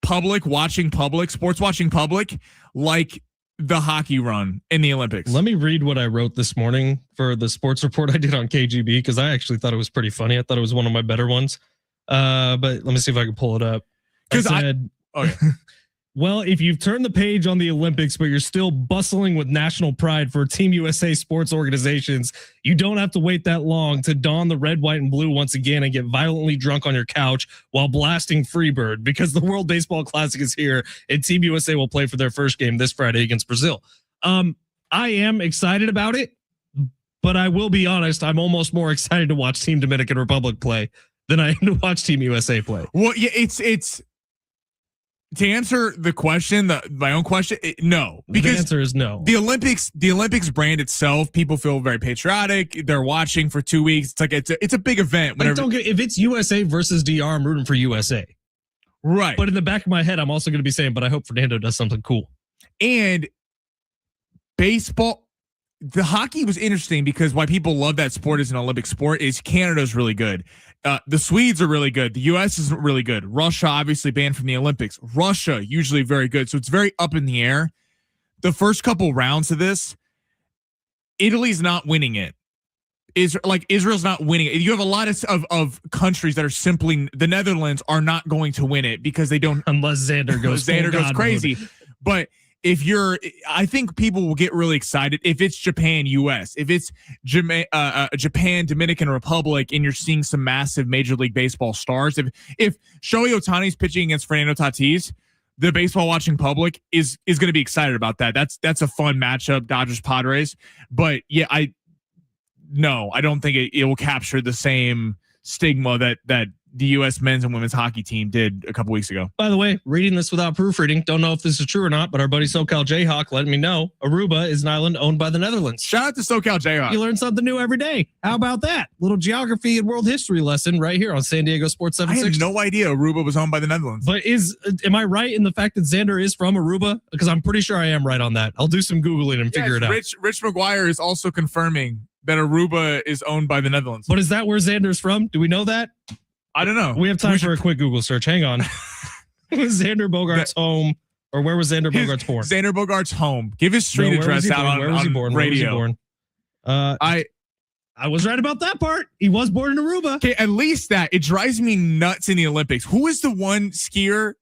public, sports watching public, like the hockey run in the Olympics? Let me read what I wrote this morning for the sports report I did on KGB, because I actually thought it was pretty funny. I thought it was one of my better ones. But let me see if I can pull it up. Well, if you've turned the page on the Olympics, but you're still bustling with national pride for Team USA sports organizations, you don't have to wait that long to don the red, white, and blue once again and get violently drunk on your couch while blasting Freebird, because the World Baseball Classic is here and Team USA will play for their first game this Friday against Brazil. I am excited about it, but I will be honest, I'm almost more excited to watch Team Dominican Republic play than I am to watch Team USA play. Well, yeah, it's To answer the question, my own question, no. Because the answer is no. The Olympics brand itself, people feel very patriotic. They're watching for 2 weeks. It's like it's a big event. If it's USA versus DR, I'm rooting for USA. Right. But in the back of my head, I'm also going to be saying, but I hope Fernando does something cool. And baseball, the hockey was interesting because why people love that sport as an Olympic sport is Canada's really good. The Swedes are really good. The U.S. is really good. Russia obviously banned from the Olympics. Russia usually very good. So it's very up in the air. The first couple rounds of this, Italy's not winning it. Israel's not winning it. You have a lot of countries that are simply, the Netherlands are not going to win it because they don't, unless Xander goes crazy. But I think people will get really excited if it's Japan, US, if it's Japan, Dominican Republic, and you're seeing some massive Major League Baseball stars. If Shohei Ohtani's pitching against Fernando Tatis, the baseball watching public is going to be excited about that. That's a fun matchup, Dodgers Padres. But yeah, I don't think it will capture the same stigma that the U.S. men's and women's hockey team did a couple weeks ago. By the way, reading this without proofreading, don't know if this is true or not, but our buddy SoCal Jayhawk let me know Aruba is an island owned by the Netherlands. Shout out to SoCal Jayhawk. You learn something new every day. How about that? Little geography and world history lesson right here on San Diego Sports 760. I had no idea Aruba was owned by the Netherlands. But am I right in the fact that Xander is from Aruba? Because I'm pretty sure I am right on that. I'll do some Googling and figure it out. Rich McGuire is also confirming that Aruba is owned by the Netherlands. But is that where Xander's from? Do we know that? I don't know. We have time for a quick Google search. Hang on. Was Xander Bogaerts home, or where was Xander Bogaerts born? Xander Bogaerts home. Give his street address out on, on radio. Where was he born? I was right about that part. He was born in Aruba. Okay, at least that. It drives me nuts in the Olympics. Who is the one skier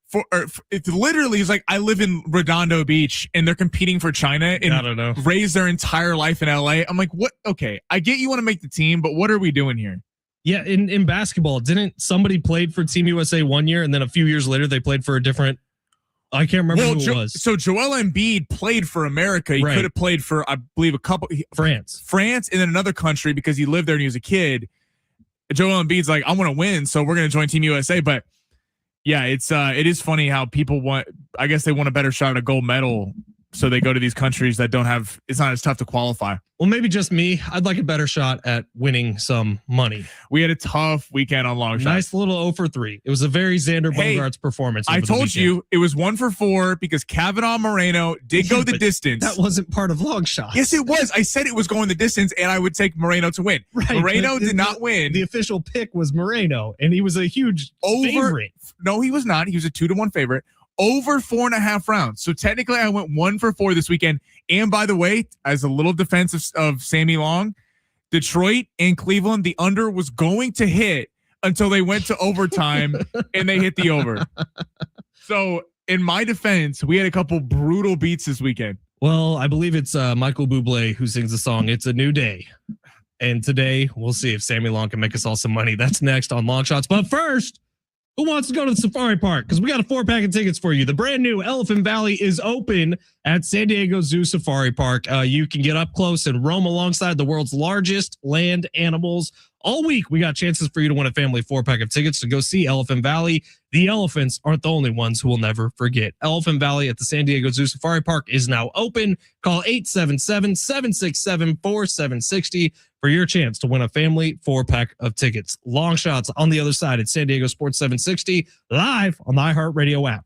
it's literally is like, I live in Redondo Beach and they're competing for China and I don't know. Raised their entire life in LA. I'm like, what? Okay, I get you want to make the team, but what are we doing here? Yeah, in basketball, didn't somebody played for Team USA 1 year and then a few years later they played for a different? I can't remember who it was. So Joel Embiid played for America. He could have played for, I believe, France, and then another country because he lived there and he was a kid. Joel Embiid's like, I want to win, so we're going to join Team USA. But yeah, it is funny how people want. I guess they want a better shot at a gold medal, so they go to these countries that don't have. It's not as tough to qualify. Well, maybe just me. I'd like a better shot at winning some money. We had a tough weekend on long shots. Nice little 0 for 3. It was a very Xander Bogaerts performance. I told you it was 1 for 4 because Kavanaugh Moreno did go the distance. That wasn't part of long shots. Yes, it was. I said it was going the distance, and I would take Moreno to win. Right, Moreno did not win. The official pick was Moreno, and he was a huge favorite. No, he was not. He was a 2-1 favorite. Over 4.5 rounds. So technically I went 1 for 4 this weekend. And by the way, as a little defense of Sammy Long, Detroit and Cleveland, the under was going to hit until they went to overtime and they hit the over. So in my defense, we had a couple brutal beats this weekend. Well, I believe it's Michael Bublé who sings the song, It's a New Day. And today we'll see if Sammy Long can make us all some money. That's next on Long Shots. But first, who wants to go to the Safari Park? Because we got a 4-pack of tickets for you. The brand new Elephant Valley is open at San Diego Zoo Safari Park. You can get up close and roam alongside the world's largest land animals. All week, we got chances for you to win a family 4-pack of tickets to go see Elephant Valley. The elephants aren't the only ones who will never forget. Elephant Valley at the San Diego Zoo Safari Park is now open. Call 877-767-4760 for your chance to win a family 4-pack of tickets. Long shots on the other side at San Diego Sports 760, live on the iHeartRadio app.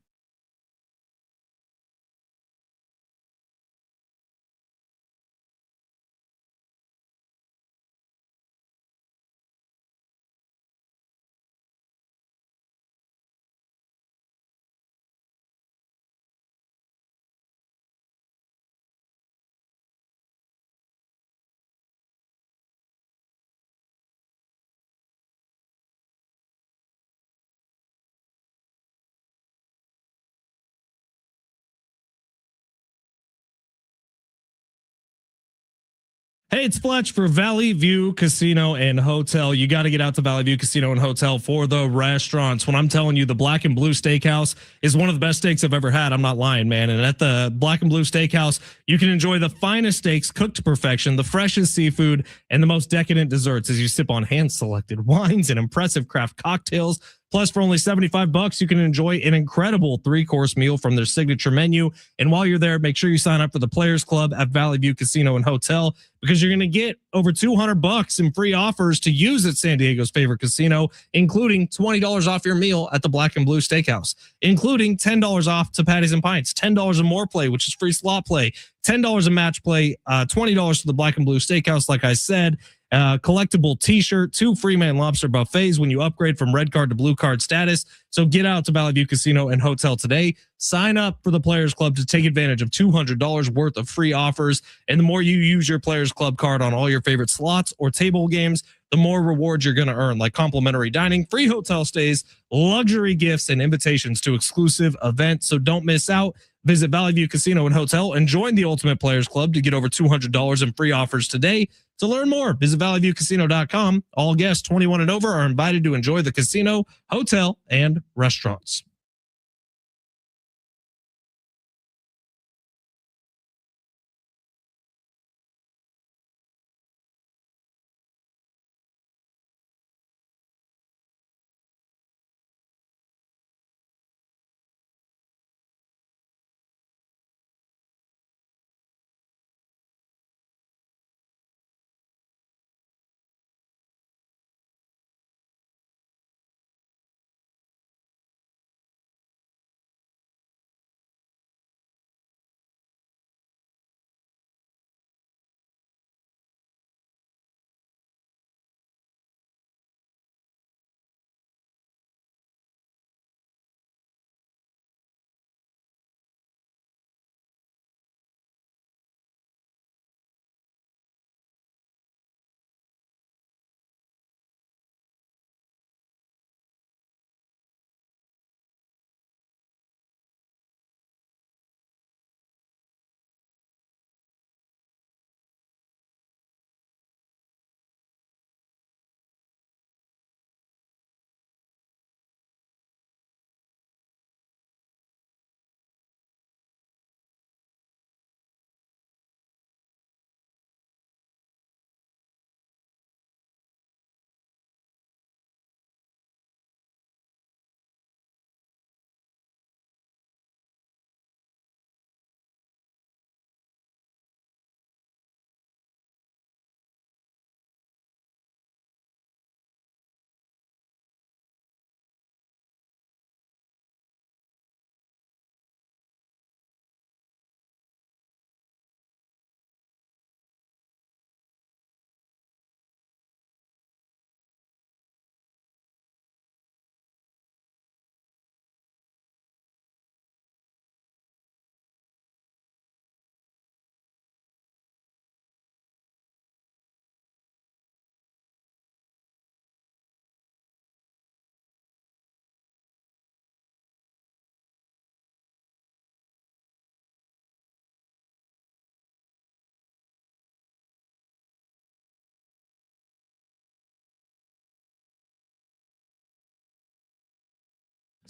Hey, it's Fletch for Valley View Casino and Hotel. You got to get out to Valley View Casino and Hotel for the restaurants. When I'm telling you the Black and Blue Steakhouse is one of the best steaks I've ever had, I'm not lying, man. And at the Black and Blue Steakhouse, you can enjoy the finest steaks cooked to perfection, the freshest seafood, and the most decadent desserts as you sip on hand-selected wines and impressive craft cocktails. Plus, for only $75, you can enjoy an incredible 3-course meal from their signature menu. And while you're there, make sure you sign up for the Players Club at Valley View Casino and Hotel, because you're going to get over $200 in free offers to use at San Diego's favorite casino, including $20 off your meal at the Black and Blue Steakhouse, including $10 off to Patties and Pints, $10 and more play, which is free slot play, $10 a match play, $20 to the Black and Blue Steakhouse, like I said, collectible t-shirt, 2 free Man Lobster buffets when you upgrade from red card to blue card status. So get out to Valley View Casino and Hotel today. Sign up for the Players Club to take advantage of $200 worth of free offers. And the more you use your Players Club card on all your favorite slots or table games, the more rewards you're going to earn, like complimentary dining, free hotel stays, luxury gifts, and invitations to exclusive events. So don't miss out. Visit Valley View Casino and Hotel and join the Ultimate Players Club to get over $200 in free offers today. To learn more, visit valleyviewcasino.com. All guests 21 and over are invited to enjoy the casino, hotel, and restaurants.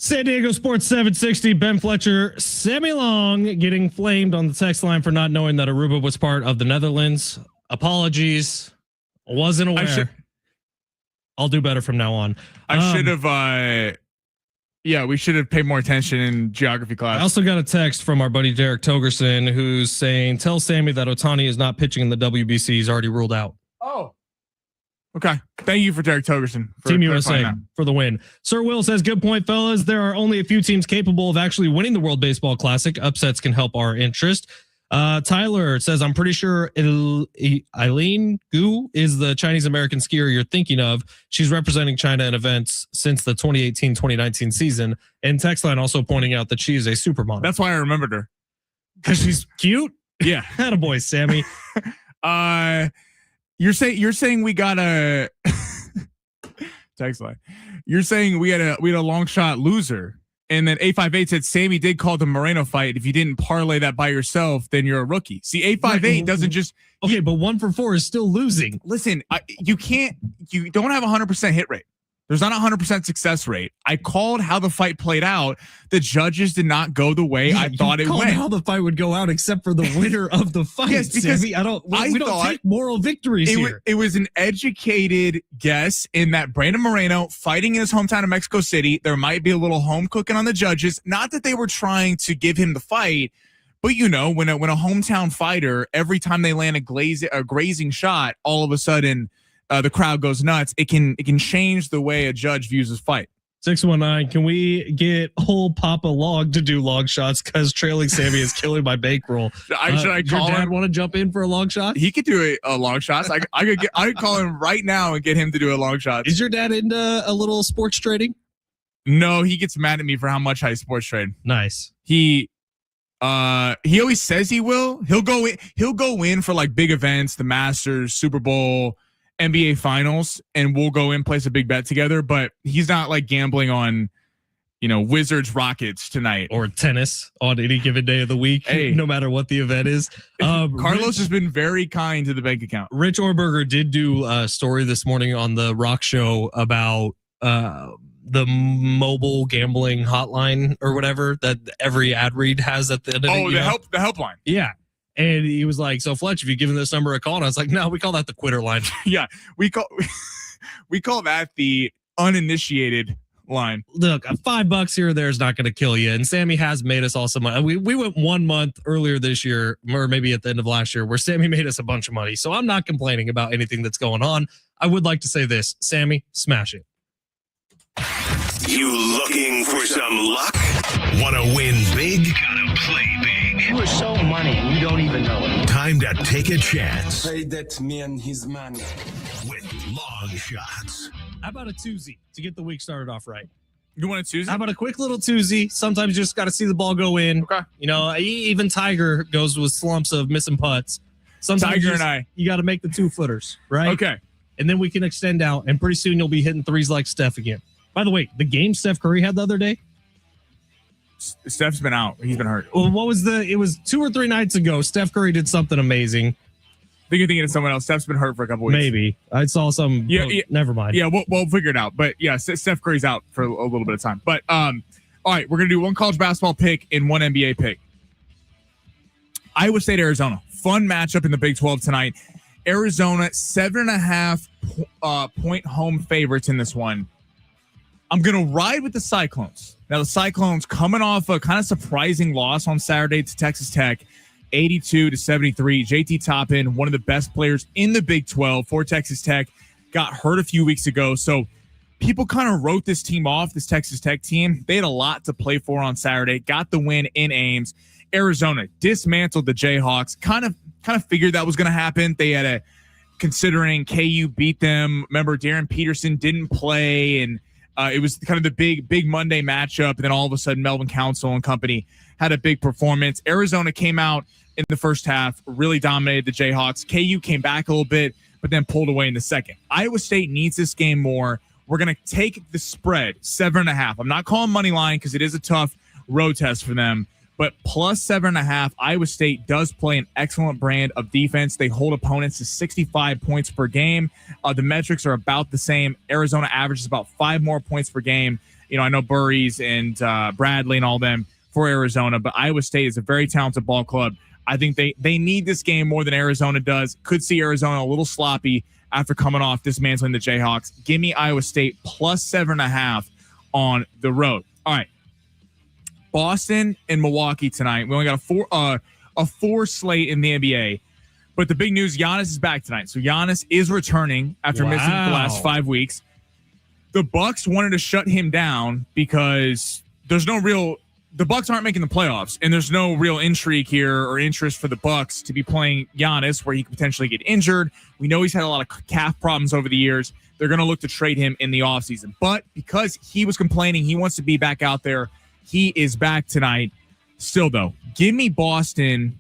San Diego Sports 760, Ben Fletcher, Sammy Long getting flamed on the text line for not knowing that Aruba was part of the Netherlands. Apologies. Wasn't aware. I'll do better from now on. I should have, we should have paid more attention in geography class. I also got a text from our buddy Derek Togerson who's saying, tell Sammy that Ohtani is not pitching in the WBC. He's already ruled out. Oh, okay. Thank you for Derek Togerson. Team USA for the win. Sir Will says, good point, fellas. There are only a few teams capable of actually winning the World Baseball Classic. Upsets can help our interest. Tyler says, I'm pretty sure Eileen Gu is the Chinese American skier you're thinking of. She's representing China in events since the 2018-2019 season. And text line also pointing out that she is a supermodel. That's why I remembered her. Because she's cute. Yeah. Attaboy, Sammy. You're saying we got a text line. You're saying we had a long shot loser. And then 858 said Sammy did call the Moreno fight. If you didn't parlay that by yourself, then you're a rookie. See, 858 doesn't just okay, but 1 for 4 is still losing. Listen, you don't have 100% hit rate. There's not a 100% success rate. I called how the fight played out. The judges did not go the way I thought it went. How the fight would go out, except for the winner of the fight. Yes, because Sammy. We don't take moral victories here. It was an educated guess in that Brandon Moreno fighting in his hometown of Mexico City. There might be a little home cooking on the judges. Not that they were trying to give him the fight, but when a hometown fighter, every time they land a grazing shot, all of a sudden the crowd goes nuts. It can change the way a judge views his fight. 619, can we get old Papa Log to do long shots? Because trailing Sammy is killing my bankroll. Should I call your dad him? Want to jump in for a long shot? He could do a long shot. I could call him right now and get him to do a long shot. Is your dad into a little sports trading? No, he gets mad at me for how much I sports trade. Nice. He always says he will. He'll go in for like big events, the Masters, Super Bowl, NBA Finals, and we'll go in, place a big bet together. But he's not like gambling on, Wizards Rockets tonight or tennis on any given day of the week, no matter what the event is. Carlos has been very kind to the bank account. Rich Orberger did do a story this morning on the Rock Show about the mobile gambling hotline or whatever that every ad read has at the end of it. The helpline. Yeah. And he was like, so Fletch, have you given this number a call? And I was like, no, we call that the quitter line. Yeah, we call that the uninitiated line. Look, $5 here or there is not going to kill you. And Sammy has made us all some money. We went 1 month earlier this year, or maybe at the end of last year, where Sammy made us a bunch of money. So I'm not complaining about anything that's going on. I would like to say this, Sammy, smash it. You looking for some luck? Want to win big? Gotta play big. You are so money and you don't even know it. Time to take a chance Pay that man his money. with long shots. How about a twosie to get the week started off right? You want to choose? How about a quick little twosie? Sometimes you just got to see the ball go in. Okay. Even Tiger goes with slumps of missing putts. Sometimes you got to make the 2-footers, right? Okay. And then we can extend out, and pretty soon you'll be hitting threes like Steph again. By the way, the game Steph Curry had the other day. Steph's been out. He's been hurt. Well, it was 2 or 3 nights ago. Steph Curry did something amazing. I think you're thinking of someone else. Steph's been hurt for a couple weeks. Maybe. I saw some. Yeah, never mind. Yeah, we'll figure it out. But yeah, Steph Curry's out for a little bit of time. But all right, we're going to do one college basketball pick and one NBA pick. Iowa State, Arizona. Fun matchup in the Big 12 tonight. Arizona, 7.5 point home favorites in this one. I'm going to ride with the Cyclones. Now, the Cyclones coming off a kind of surprising loss on Saturday to Texas Tech, 82-73. JT Toppin, one of the best players in the Big 12 for Texas Tech, got hurt a few weeks ago. So people kind of wrote this team off, this Texas Tech team. They had a lot to play for on Saturday, got the win in Ames. Arizona dismantled the Jayhawks. Kind of figured that was going to happen. They had considering KU beat them. Remember, Darren Peterson didn't play, and it was kind of the big Monday matchup. And then all of a sudden, Melvin Council and company had a big performance. Arizona came out in the first half, really dominated the Jayhawks. KU came back a little bit, but then pulled away in the second. Iowa State needs this game more. We're going to take the spread, 7.5. I'm not calling money line because it is a tough road test for them. But plus 7.5, Iowa State does play an excellent brand of defense. They hold opponents to 65 points per game. The metrics are about the same. Arizona averages about 5 more points per game. I know Burries and Bradley and all them for Arizona, but Iowa State is a very talented ball club. I think they need this game more than Arizona does. Could see Arizona a little sloppy after coming off dismantling the Jayhawks. Give me Iowa State plus 7.5 on the road. All right. Boston and Milwaukee tonight. We only got a 4 slate in the NBA. But the big news, Giannis is back tonight. So Giannis is returning after missing the last 5 weeks. The Bucks wanted to shut him down because the Bucks aren't making the playoffs, and there's no real intrigue here or interest for the Bucks to be playing Giannis where he could potentially get injured. We know he's had a lot of calf problems over the years. They're going to look to trade him in the offseason. But because he was complaining, he wants to be back out there. He is back tonight. Still, though, give me Boston.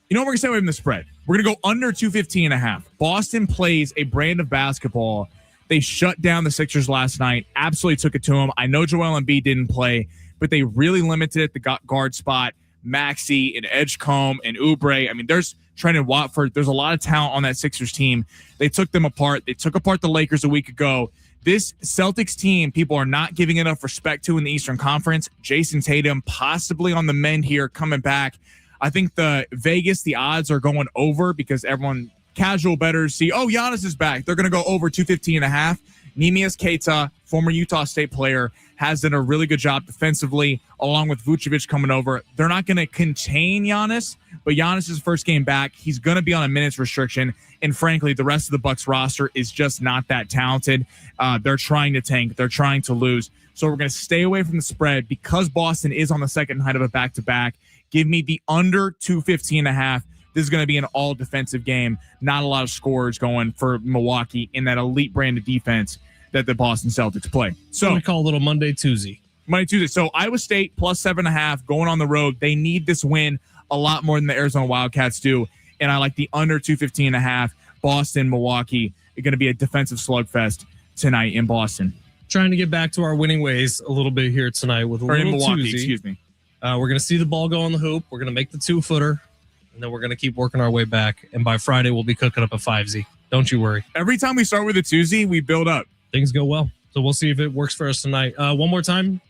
You know what? We're going to stay away from the spread. We're going to go under 215.5. Boston plays a brand of basketball. They shut down the Sixers last night. Absolutely took it to them. I know Joel Embiid didn't play, but they really limited at the guard spot. Maxey and Edgecombe and Oubre. I mean, there's Trendon Watford. There's a lot of talent on that Sixers team. They took them apart. They took apart the Lakers a week ago. This Celtics team, people are not giving enough respect to in the Eastern Conference. Jason Tatum possibly on the mend here, coming back. I think the odds are going over because everyone, casual bettors see, oh, Giannis is back. They're going to go over 215.5. Neemias Queta, former Utah State player, has done a really good job defensively, along with Vucevic coming over. They're not going to contain Giannis, but Giannis' first game back, he's going to be on a minutes restriction. And frankly, the rest of the Bucks roster is just not that talented. They're trying to tank. They're trying to lose. So we're going to stay away from the spread because Boston is on the second night of a back-to-back. Give me the under 215.5. This is going to be an all defensive game. Not a lot of scores going for Milwaukee in that elite brand of defense that the Boston Celtics play. So we call a little Monday, Tuesday. So Iowa State plus 7.5 going on the road. They need this win a lot more than the Arizona Wildcats do. And I like the under 215.5. Boston, Milwaukee. It's going to be a defensive slugfest tonight in Boston. Trying to get back to our winning ways a little bit here tonight with a or little in Milwaukee, Tuesday. excuse me. We're going to see the ball go on the hoop. We're going to make the 2-footer, and then we're going to keep working our way back. And by Friday, we'll be cooking up a 5Z. Don't you worry. Every time we start with a Tuesday, we build up. Things go well. So we'll see if it works for us tonight. One more time.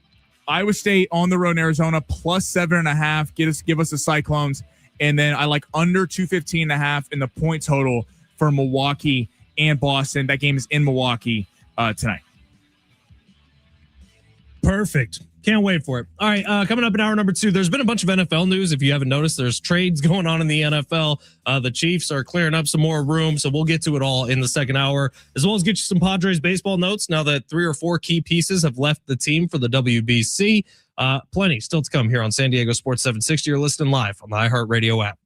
Iowa State on the road in Arizona plus 7.5. Give us the Cyclones. And then I like under 215.5 in the point total for Milwaukee and Boston. That game is in Milwaukee tonight. Perfect. Can't wait for it. All right, coming up in hour number 2, there's been a bunch of NFL news. If you haven't noticed, there's trades going on in the NFL. The Chiefs are clearing up some more room, so we'll get to it all in the second hour, as well as get you some Padres baseball notes now that 3 or 4 key pieces have left the team for the WBC. Plenty still to come here on San Diego Sports 760. You're listening live on the iHeartRadio app.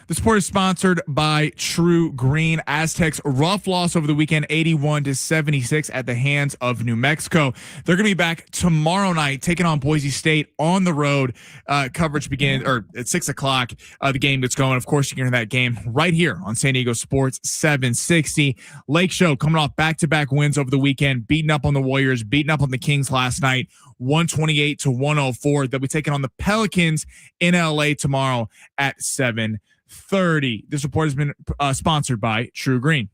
The sport is sponsored by True Green. Aztecs rough loss over the weekend, 81-76 at the hands of New Mexico. They're going to be back tomorrow night, taking on Boise State on the road. Coverage begins at 6:00. The game gets going. Of course, you can hear that game right here on San Diego Sports 760. Lake Show coming off back-to-back wins over the weekend, beating up on the Warriors, beating up on the Kings last night, 128-104. They'll be taking on the Pelicans in LA tomorrow at 7:30. This report has been sponsored by True Green.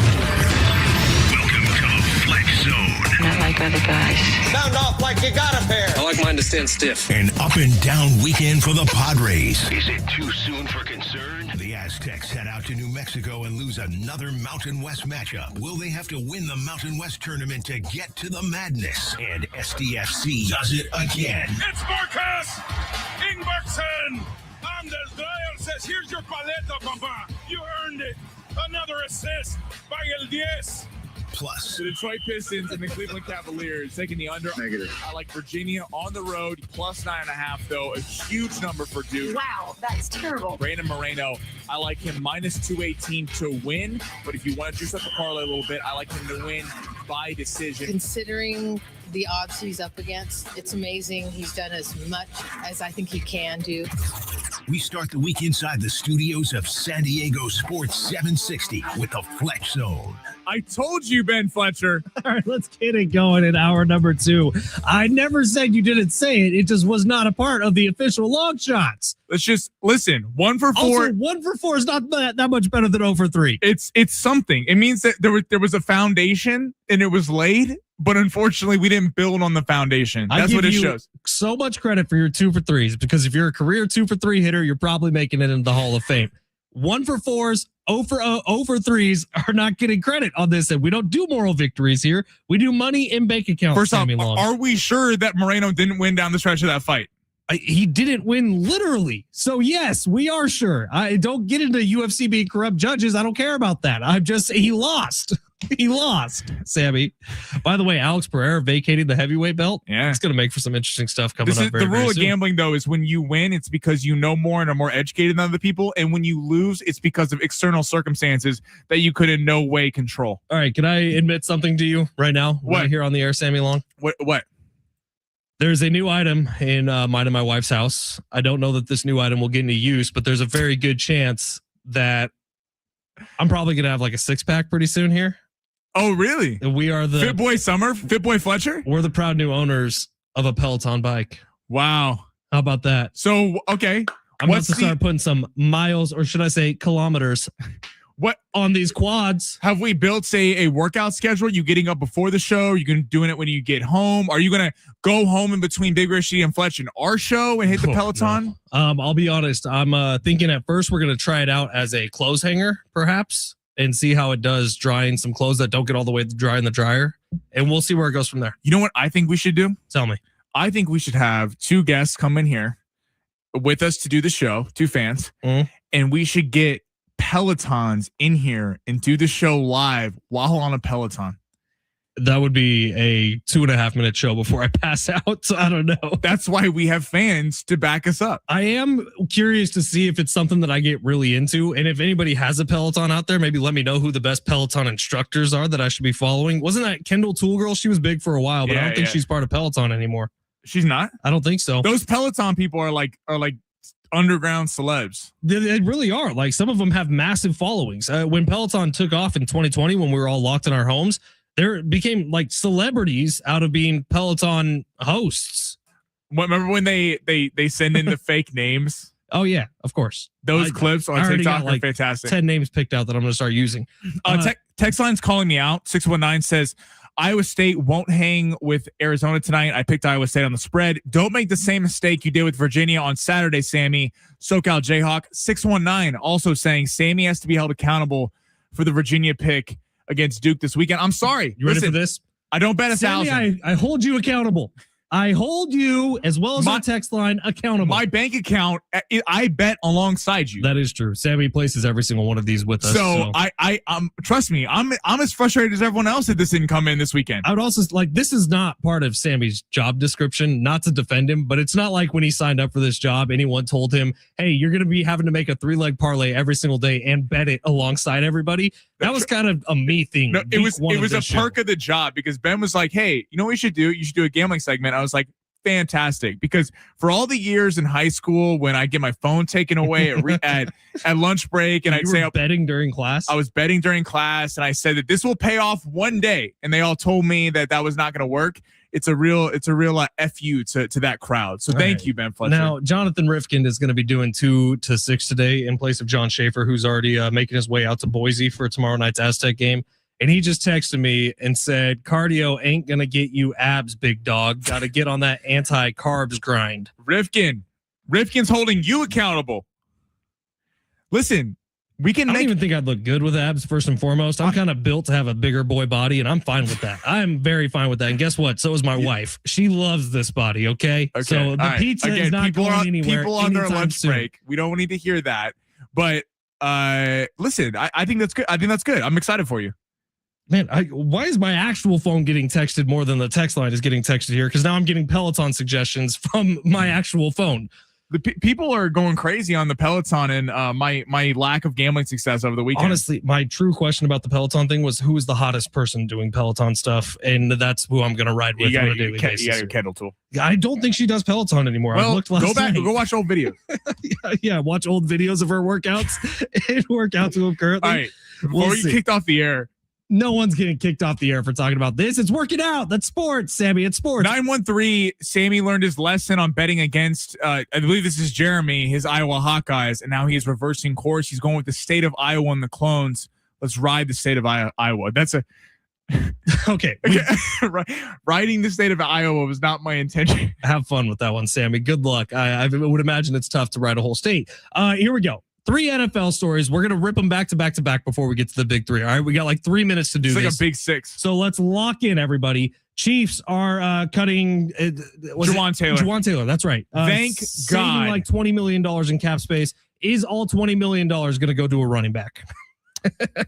Welcome to the Fletch Zone. Not like other guys. Sound off like you got a pair. I like mine to stand stiff. An up and down weekend for the Padres. Is it too soon for concern? The Aztecs head out to New Mexico and lose another Mountain West matchup. Will they have to win the Mountain West tournament to get to the madness? And SDFC does it again. It's Marquez! Ingbergson! Anders Dreyer says, here's your paleta, papa. You earned it. Another assist by El 10. Plus, The Detroit Pistons and the Cleveland Cavaliers taking the under. Negative. I like Virginia on the road, plus 9.5, though. A huge number for Duke. Wow, that's terrible. Brandon Moreno, I like him minus 218 to win. But if you want to juice up the parlay a little bit, I like him to win by decision. Considering the odds he's up against, it's amazing. He's done as much as I think he can do. we start the week inside the studios of San Diego Sports 760 with the Fletch Zone. I told you, Ben Fletcher. All right, let's get it going in hour number 2. I never said you didn't say it. It just was not a part of the official long shots. Let's just listen. 1 for 4. Also, 1 for 4 is not that much better than 0 for 3. It's something. It means that there was a foundation and it was laid, but unfortunately we didn't build on the foundation. That's what it shows. So much credit for your 2 for 3s, because if you're a career 2 for 3 hitter, you're probably making it into the Hall of Fame. 1 for 4s, 0 for 3s are not getting credit on this. And we don't do moral victories here. We do money in bank accounts. First off, are we sure that Moreno didn't win down the stretch of that fight? He didn't win literally. So yes, we are sure. I don't get into UFC being corrupt judges. I don't care about that. He lost. He lost, Sammy. By the way, Alex Pereira vacating the heavyweight belt. Yeah. It's going to make for some interesting stuff coming up. The rule of gambling, though, is when you win, it's because you know more and are more educated than other people. And when you lose, it's because of external circumstances that you could in no way control. All right. Can I admit something to you right now? What? Right here on the air, Sammy Long? What? There's a new item in mine and my wife's house. I don't know that this new item will get into use, but there's a very good chance that I'm probably going to have like a 6-pack pretty soon here. Oh, really? We are the Fit Boy Summer, Fit Boy Fletcher. We're the proud new owners of a Peloton bike. Wow. How about that? So, okay. I'm about to start putting some miles, or should I say kilometers, on these quads. Have we built, say, a workout schedule? You getting up before the show? Are you going to doing it when you get home? Are you going to go home in between Big Rishi and Fletch and our show and hit the Peloton? No. I'll be honest. I'm thinking at first we're going to try it out as a clothes hanger, perhaps, and see how it does drying some clothes that don't get all the way dry in the dryer. And we'll see where it goes from there. You know what I think we should do? Tell me. I think we should have 2 guests come in here with us to do the show, 2 fans, and we should get Pelotons in here and do the show live while on a Peloton. That would be a 2.5-minute show before I pass out. So I don't know. That's why we have fans to back us up. I am curious to see if it's something that I get really into. And if anybody has a Peloton out there, maybe let me know who the best Peloton instructors are that I should be following. Wasn't that Kendall Tool Girl? She was big for a while, but I don't think she's part of Peloton anymore. She's not? I don't think so. Those Peloton people are like underground celebs. They really are. Like, some of them have massive followings. When Peloton took off in 2020, when we were all locked in our homes, there became like celebrities out of being Peloton hosts. Remember when they send in the fake names? Oh yeah, of course. Those clips on TikTok are fantastic. 10 names picked out that I'm going to start using. Text line's calling me out. 619 says Iowa State won't hang with Arizona tonight. I picked Iowa State on the spread. Don't make the same mistake you did with Virginia on Saturday, Sammy. SoCal Jayhawk. 619 also saying Sammy has to be held accountable for the Virginia pick against Duke this weekend. I'm sorry. You ready for this? I don't bet Sammy, I hold you accountable. I hold you, as well as my text line, accountable. My bank account, I bet alongside you. That is true. Sammy places every single one of these with us. So I trust me, I'm as frustrated as everyone else that this didn't come in this weekend. I would also this is not part of Sammy's job description, not to defend him, but it's not like when he signed up for this job, anyone told him, hey, you're going to be having to make a 3-leg parlay every single day and bet it alongside everybody. That was kind of a me thing. No, it was a perk of the job, because Ben was like, hey, you know what you should do? You should do a gambling segment. I was like, fantastic, because for all the years in high school when I get my phone taken away at lunch break, and I'd say betting during class. I was betting during class, and I said that this will pay off one day, and they all told me that was not going to work. It's a real FU to that crowd. So thank you, Ben Fletcher. Now, Jonathan Rifkind is going to be doing 2 to 6 today in place of John Schaefer, who's already making his way out to Boise for tomorrow night's Aztec game. And he just texted me and said, cardio ain't going to get you abs, big dog. Got to get on that anti-carbs grind. Rifkin's holding you accountable. Listen, I don't even think I'd look good with abs, first and foremost. I'm kind of built to have a bigger boy body, and I'm fine with that. I'm very fine with that. And guess what? So is my wife. She loves this body, okay? So the pizza is not going anywhere. People on their lunch break. We don't need to hear that. But listen, I think that's good. I think that's good. I'm excited for you. Man, why is my actual phone getting texted more than the text line is getting texted here? Because now I'm getting Peloton suggestions from my actual phone. The people are going crazy on the Peloton and my lack of gambling success over the weekend. Honestly, my true question about the Peloton thing was who is the hottest person doing Peloton stuff, and that's who I'm going to ride with on a daily basis. You got your Kendall tool. I don't think she does Peloton anymore. Well, I looked last night. Go watch old videos. yeah, watch old videos of her workouts and work out to them currently. All right, before you kicked off the air. No one's getting kicked off the air for talking about this. It's working out. That's sports, Sammy. It's sports. 913, Sammy learned his lesson on betting against, I believe this is Jeremy, his Iowa Hawkeyes, and now he is reversing course. He's going with the state of Iowa and the clones. Let's ride the state of Iowa. That's a... Okay. Riding the state of Iowa was not my intention. Have fun with that one, Sammy. Good luck. I would imagine it's tough to ride a whole state. Here we go. 3 NFL stories. We're going to rip them back to back to back before we get to the big 3. All right. We got like 3 minutes to do this. It's like a big 6. So let's lock in, everybody. Chiefs are cutting Juwan Taylor. Juwan Taylor. That's right. Thank God. Like $20 million in cap space. Is all $20 million going to go to a running back?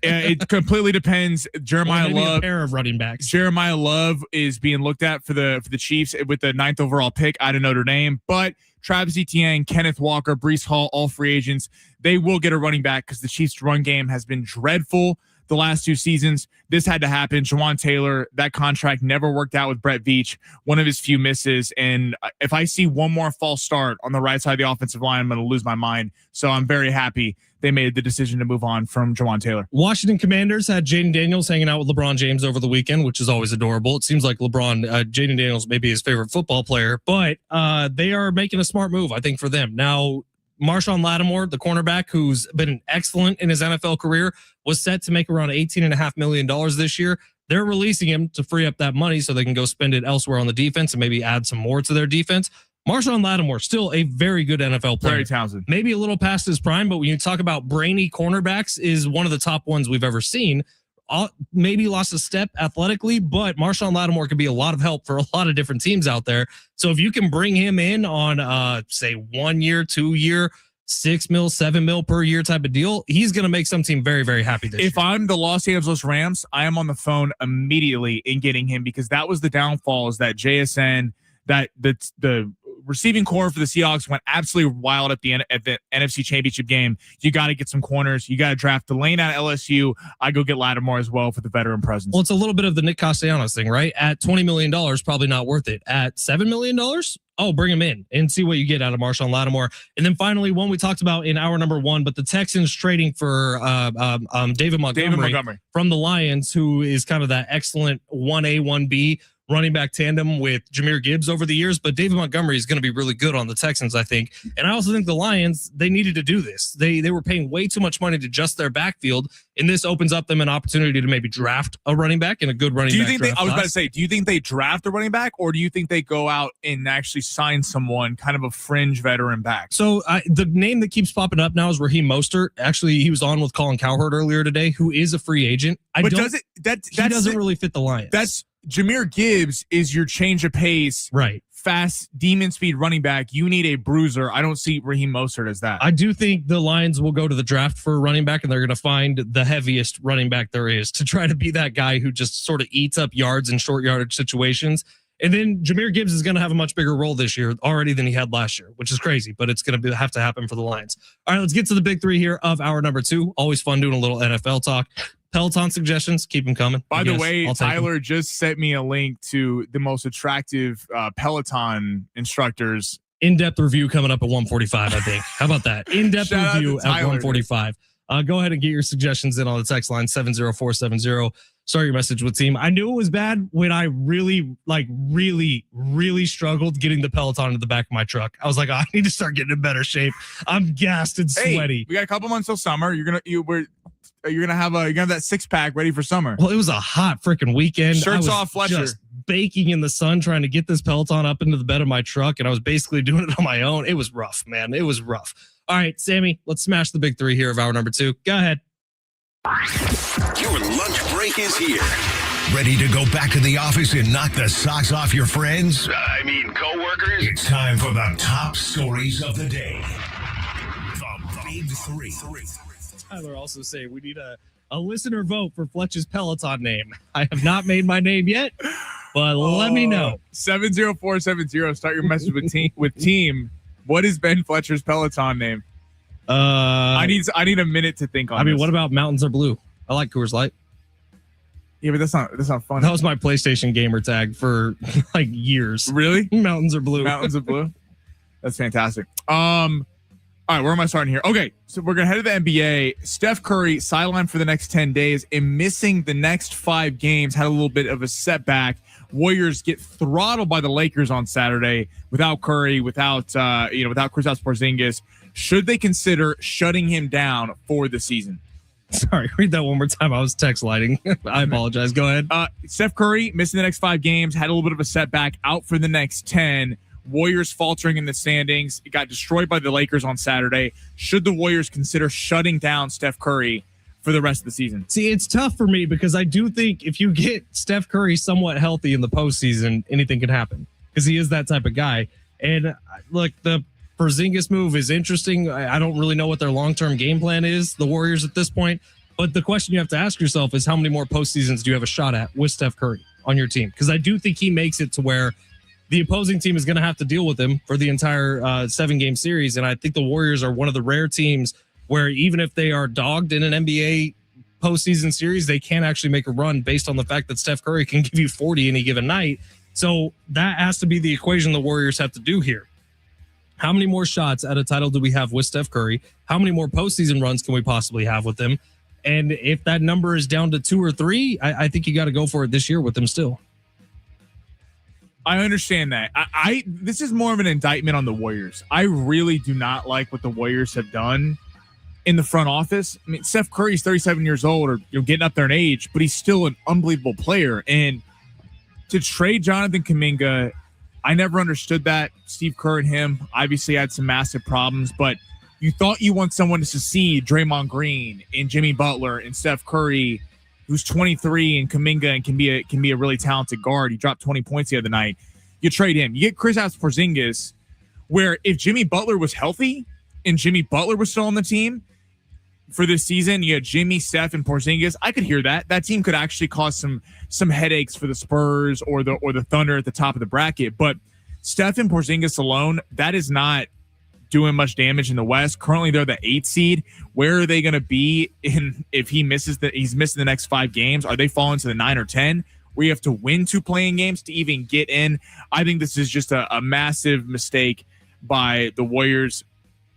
It completely depends. Jeremiah Love, a pair of running backs. Jeremiah Love is being looked at for the Chiefs with the 9th overall pick out of Notre Dame, but Travis Etienne, Kenneth Walker, Breece Hall, all free agents. They will get a running back because the Chiefs' run game has been dreadful the last 2 seasons. This had to happen. Juwan Taylor, that contract never worked out with Brett Veach, one of his few misses. And if I see one more false start on the right side of the offensive line, I'm going to lose my mind. So I'm very happy they made the decision to move on from Juwan Taylor. Washington Commanders had Jaden Daniels hanging out with LeBron James over the weekend, which is always adorable. It seems like Jaden Daniels may be his favorite football player, but they are making a smart move, I think, for them. Now, Marshawn Lattimore, the cornerback, who's been excellent in his NFL career, was set to make around $18.5 million this year. They're releasing him to free up that money so they can go spend it elsewhere on the defense and maybe add some more to their defense. Marshawn Lattimore, still a very good NFL player. Very talented. Maybe a little past his prime, but when you talk about brainy cornerbacks, is one of the top ones we've ever seen. Maybe lost a step athletically, but Marshawn Lattimore could be a lot of help for a lot of different teams out there. So if you can bring him in on, say, 1 year, 2 year, $6 million, $7 million per year type of deal, he's going to make some team very, very happy this year. If I'm the Los Angeles Rams, I am on the phone immediately in getting him because that was the downfall, is that JSN, that the receiving core for the Seahawks went absolutely wild at the NFC Championship game. You got to get some corners. You got to draft Delane out of LSU. I go get Lattimore as well for the veteran presence. Well, it's a little bit of the Nick Castellanos thing, right? At $20 million, probably not worth it. At $7 million, bring him in and see what you get out of Marshawn Lattimore. And then finally, one we talked about in hour number 1, but the Texans trading for David Montgomery from the Lions, who is kind of that excellent 1A, 1B running back tandem with Jahmyr Gibbs over the years, but David Montgomery is going to be really good on the Texans, I think. And I also think the Lions, they needed to do this. They were paying way too much money to just their backfield, and this opens up them an opportunity to maybe draft a running back and a good running back. Do you think they draft a running back, or do you think they go out and actually sign someone, kind of a fringe veteran back? So the name that keeps popping up now is Raheem Mostert. Actually, he was on with Colin Cowherd earlier today, who is a free agent. He doesn't really fit the Lions. Jahmyr Gibbs is your change of pace, right? Fast demon speed running back. You need a bruiser. I don't see Raheem Mostert as that. I do think the Lions will go to the draft for a running back, and they're going to find the heaviest running back there is to try to be that guy who just sort of eats up yards in short yardage situations. And then Jahmyr Gibbs is going to have a much bigger role this year already than he had last year, which is crazy, but it's going to have to happen for the Lions. All right, let's get to the big 3 here of hour number 2. Always fun doing a little NFL talk. Peloton suggestions, keep them coming. By the way, Tyler just sent me a link to the most attractive Peloton instructors. In-depth review coming up at 1:45, I think. How about that? In-depth review at 1:45. Go ahead and get your suggestions in on the text line 70470. Start your message with team. I knew it was bad when I really struggled getting the Peloton into the back of my truck. I was like, I need to start getting in better shape. I'm gassed and sweaty. Hey, we got a couple months till summer. You're gonna have that 6-pack ready for summer. Well, it was a hot freaking weekend. Shirts off, Fletcher. Just baking in the sun trying to get this Peloton up into the bed of my truck, and I was basically doing it on my own. It was rough, man. It was rough. All right, Sammy, let's smash the big 3 here of hour number 2. Go ahead. Your lunch break is here. Ready to go back to the office and knock the socks off your friends? Coworkers? It's time for the top stories of the day. The big 3. Tyler also say we need a listener vote for Fletch's Peloton name. I have not made my name yet, but let me know. 70470. Start your message with team. What is Ben Fletcher's Peloton name? I need a minute to think on. I mean, what about Mountains Are Blue? I like Coors Light. Yeah, but that's not fun. That was my PlayStation gamer tag for like years. Really? Mountains Are Blue. Mountains Are Blue. That's fantastic. All right, where am I starting here? Okay, so we're gonna head to the NBA. Steph Curry sidelined for the next 10 days and missing the next 5 games. Had a little bit of a setback. Warriors get throttled by the Lakers on Saturday without Curry, without Kristaps Porzingis. Should they consider shutting him down for the season? Sorry, read that one more time. I was text lighting. I apologize. Go ahead. Steph Curry missing the next 5 games, had a little bit of a setback, out for the next 10. Warriors faltering in the standings. It got destroyed by the Lakers on Saturday. Should the Warriors consider shutting down Steph Curry for the rest of the season? See, it's tough for me because I do think if you get Steph Curry somewhat healthy in the postseason, anything can happen because he is that type of guy. And look, the Porzingis move is interesting. I don't really know what their long-term game plan is, the Warriors at this point. But the question you have to ask yourself is how many more postseasons do you have a shot at with Steph Curry on your team? Because I do think he makes it to where the opposing team is going to have to deal with him for the entire 7-game series. And I think the Warriors are one of the rare teams where even if they are dogged in an NBA postseason series, they can actually make a run based on the fact that Steph Curry can give you 40 any given night. So that has to be the equation the Warriors have to do here. How many more shots at a title do we have with Steph Curry? How many more postseason runs can we possibly have with him? And if that number is down to 2 or 3, I think you got to go for it this year with him still. I understand that. This is more of an indictment on the Warriors. I really do not like what the Warriors have done in the front office. I mean, Steph Curry's 37 years old, or getting up there in age, but he's still an unbelievable player. And to trade Jonathan Kuminga, I never understood that. Steve Kerr and him obviously had some massive problems, but you thought you want someone to succeed Draymond Green and Jimmy Butler and Steph Curry, who's 23, and Kuminga and can be a really talented guard. He dropped 20 points the other night. You trade him. You get Kristaps Porzingis, where if Jimmy Butler was healthy and Jimmy Butler was still on the team for this season, you had Jimmy, Steph, and Porzingis. I could hear that. That team could actually cause some headaches for the Spurs or the Thunder at the top of the bracket. But Steph and Porzingis alone, that is not doing much damage in the West. Currently, they're the 8th seed. Where are they going to be if he's missing the next 5 games? Are they falling to the 9 or 10? Where you have to win 2 playing games to even get in? I think this is just a massive mistake by the Warriors.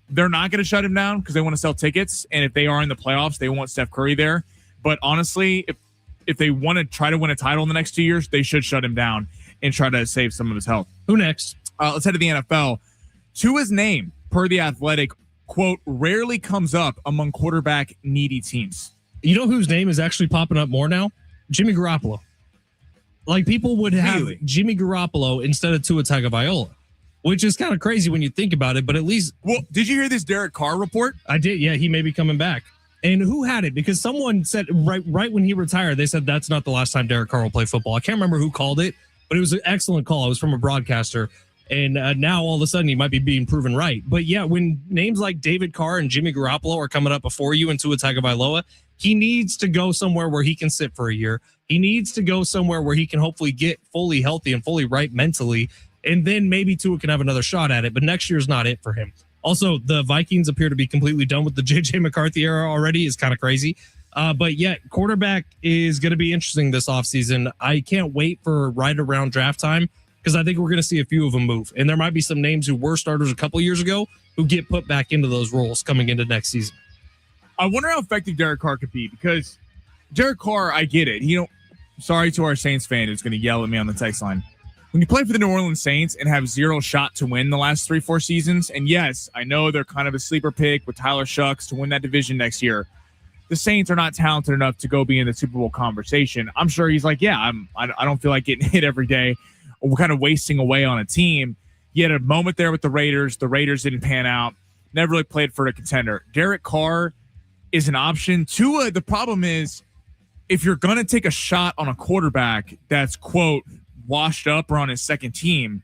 They're not going to shut him down because they want to sell tickets. And if they are in the playoffs, they want Steph Curry there. But honestly, if they want to try to win a title in the next 2 years, they should shut him down and try to save some of his health. Who next? Let's head to the NFL. Tua's name, per The Athletic, quote, rarely comes up among quarterback needy teams. You know whose name is actually popping up more now? Jimmy Garoppolo. Like, people would have Jimmy Garoppolo instead of Tua Tagovailoa, which is kind of crazy when you think about it, but at least... Well, did you hear this Derek Carr report? I did, yeah. He may be coming back. And who had it? Because someone said right when he retired, they said that's not the last time Derek Carr will play football. I can't remember who called it, but it was an excellent call. It was from a broadcaster. And now all of a sudden he might be being proven right. But yeah, when names like David Carr and Jimmy Garoppolo are coming up before you and Tua Tagovailoa, he needs to go somewhere where he can sit for a year. He needs to go somewhere where he can hopefully get fully healthy and fully right mentally. And then maybe Tua can have another shot at it. But next year's not it for him. Also, the Vikings appear to be completely done with the J.J. McCarthy era already. Is kind of crazy. But yeah, quarterback is going to be interesting this offseason. I can't wait for right around draft time, because I think we're going to see a few of them move. And there might be some names who were starters a couple years ago who get put back into those roles coming into next season. I wonder how effective Derek Carr could be, because Derek Carr, I get it. sorry to our Saints fan who's going to yell at me on the text line. When you play for the New Orleans Saints and have zero shot to win the last 3-4 seasons, and yes, I know they're kind of a sleeper pick with Tyler Shucks to win that division next year. The Saints are not talented enough to go be in the Super Bowl conversation. I'm sure he's like, yeah, I don't feel like getting hit every day. We're kind of wasting away on a team. He had a moment there with the Raiders. The Raiders didn't pan out. Never really played for a contender. Derek Carr is an option. Tua, the problem is if you're going to take a shot on a quarterback that's, quote, washed up or on his second team,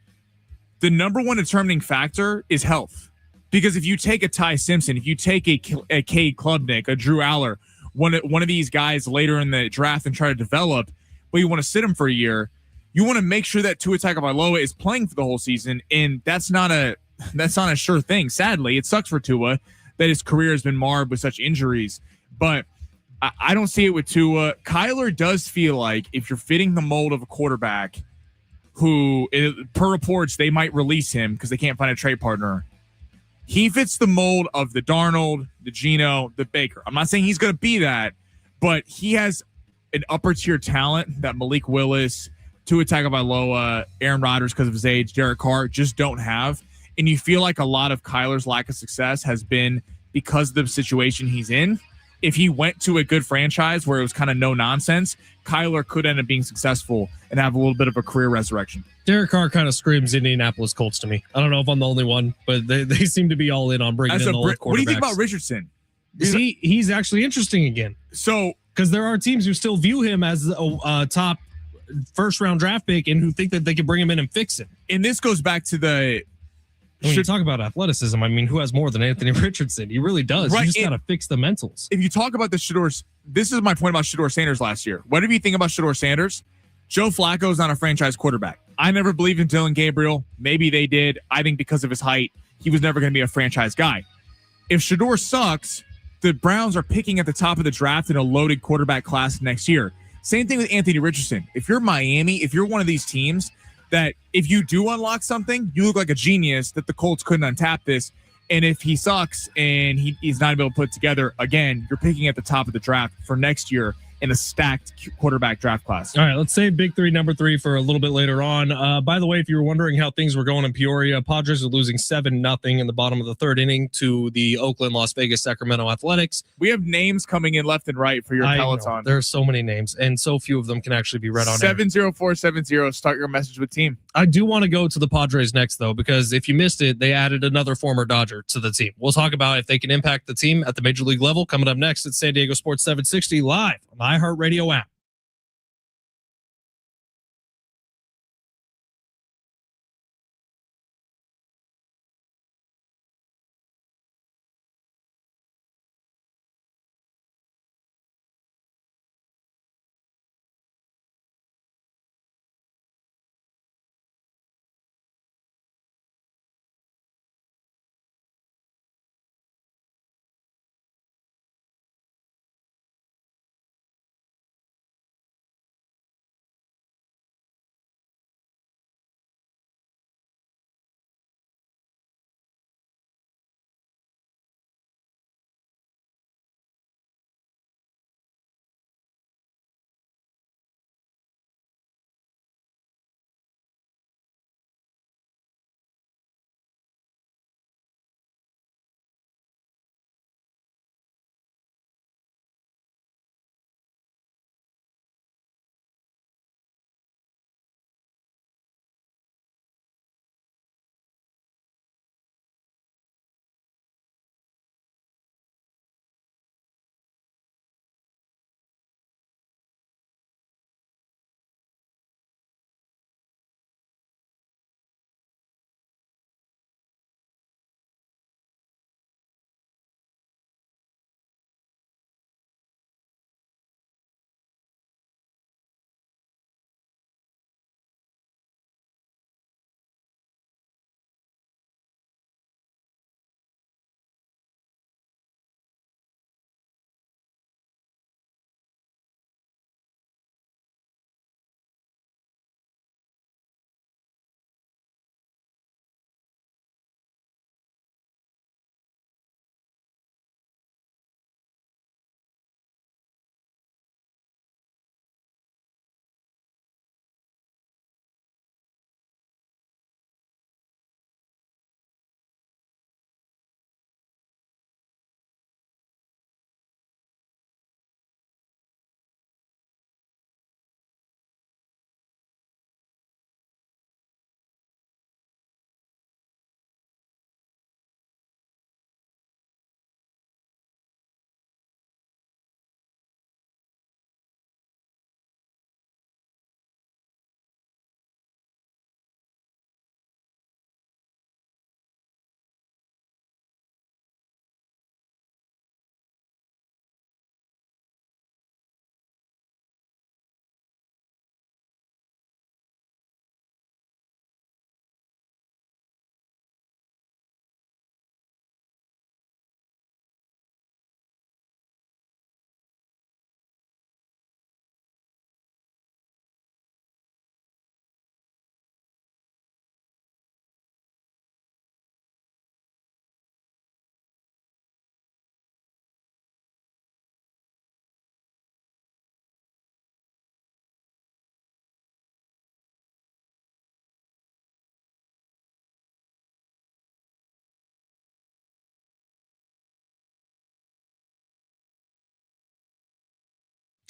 the number one determining factor is health. Because if you take a Ty Simpson, if you take a Cade Klubnik, a Drew Aller, one of these guys later in the draft and try to develop, but you want to sit him for a year, you want to make sure that Tua Tagovailoa is playing for the whole season, and that's not a sure thing. Sadly, it sucks for Tua that his career has been marred with such injuries, but I don't see it with Tua. Kyler does feel like if you're fitting the mold of a quarterback who, per reports, they might release him because they can't find a trade partner. He fits the mold of the Darnold, the Geno, the Baker. I'm not saying he's going to be that, but he has an upper tier talent that Malik Willis, Tua Tagovailoa, Aaron Rodgers because of his age, Derek Carr just don't have. And you feel like a lot of Kyler's lack of success has been because of the situation he's in. If he went to a good franchise where it was kind of no nonsense, Kyler could end up being successful and have a little bit of a career resurrection. Derek Carr kind of screams Indianapolis Colts to me. I don't know if I'm the only one, but they seem to be all in on bringing in the old quarterbacks. What do you think about Richardson? He's actually interesting again. So, because there are teams who still view him as a top first-round draft pick and who think that they can bring him in and fix it. And this goes back to the... When you talk about athleticism, I mean, who has more than Anthony Richardson? He really does. Right. You just got to fix the mentals. If you talk about the Shedeur, this is my point about Shedeur Sanders last year. Whatever you think about Shedeur Sanders, Joe Flacco is not a franchise quarterback. I never believed in Dylan Gabriel. Maybe they did. I think because of his height, he was never going to be a franchise guy. If Shedeur sucks, the Browns are picking at the top of the draft in a loaded quarterback class next year. Same thing with Anthony Richardson. If you're Miami, if you're one of these teams that if you do unlock something, you look like a genius that the Colts couldn't untap this. And if he sucks and he's not able to put it together, again, you're picking at the top of the draft for next year in a stacked quarterback draft class. All right, let's save big three, number 3 for a little bit later on. By the way, if you were wondering how things were going in Peoria, Padres are losing 7-0 in the bottom of the third inning to the Oakland, Las Vegas, Sacramento Athletics. We have names coming in left and right for your Peloton. There are so many names, and so few of them can actually be read on 70470. Start your message with team. I do want to go to the Padres next, though, because if you missed it, they added another former Dodger to the team. We'll talk about if they can impact the team at the major league level coming up next at San Diego Sports 760 live on the iHeartRadio app.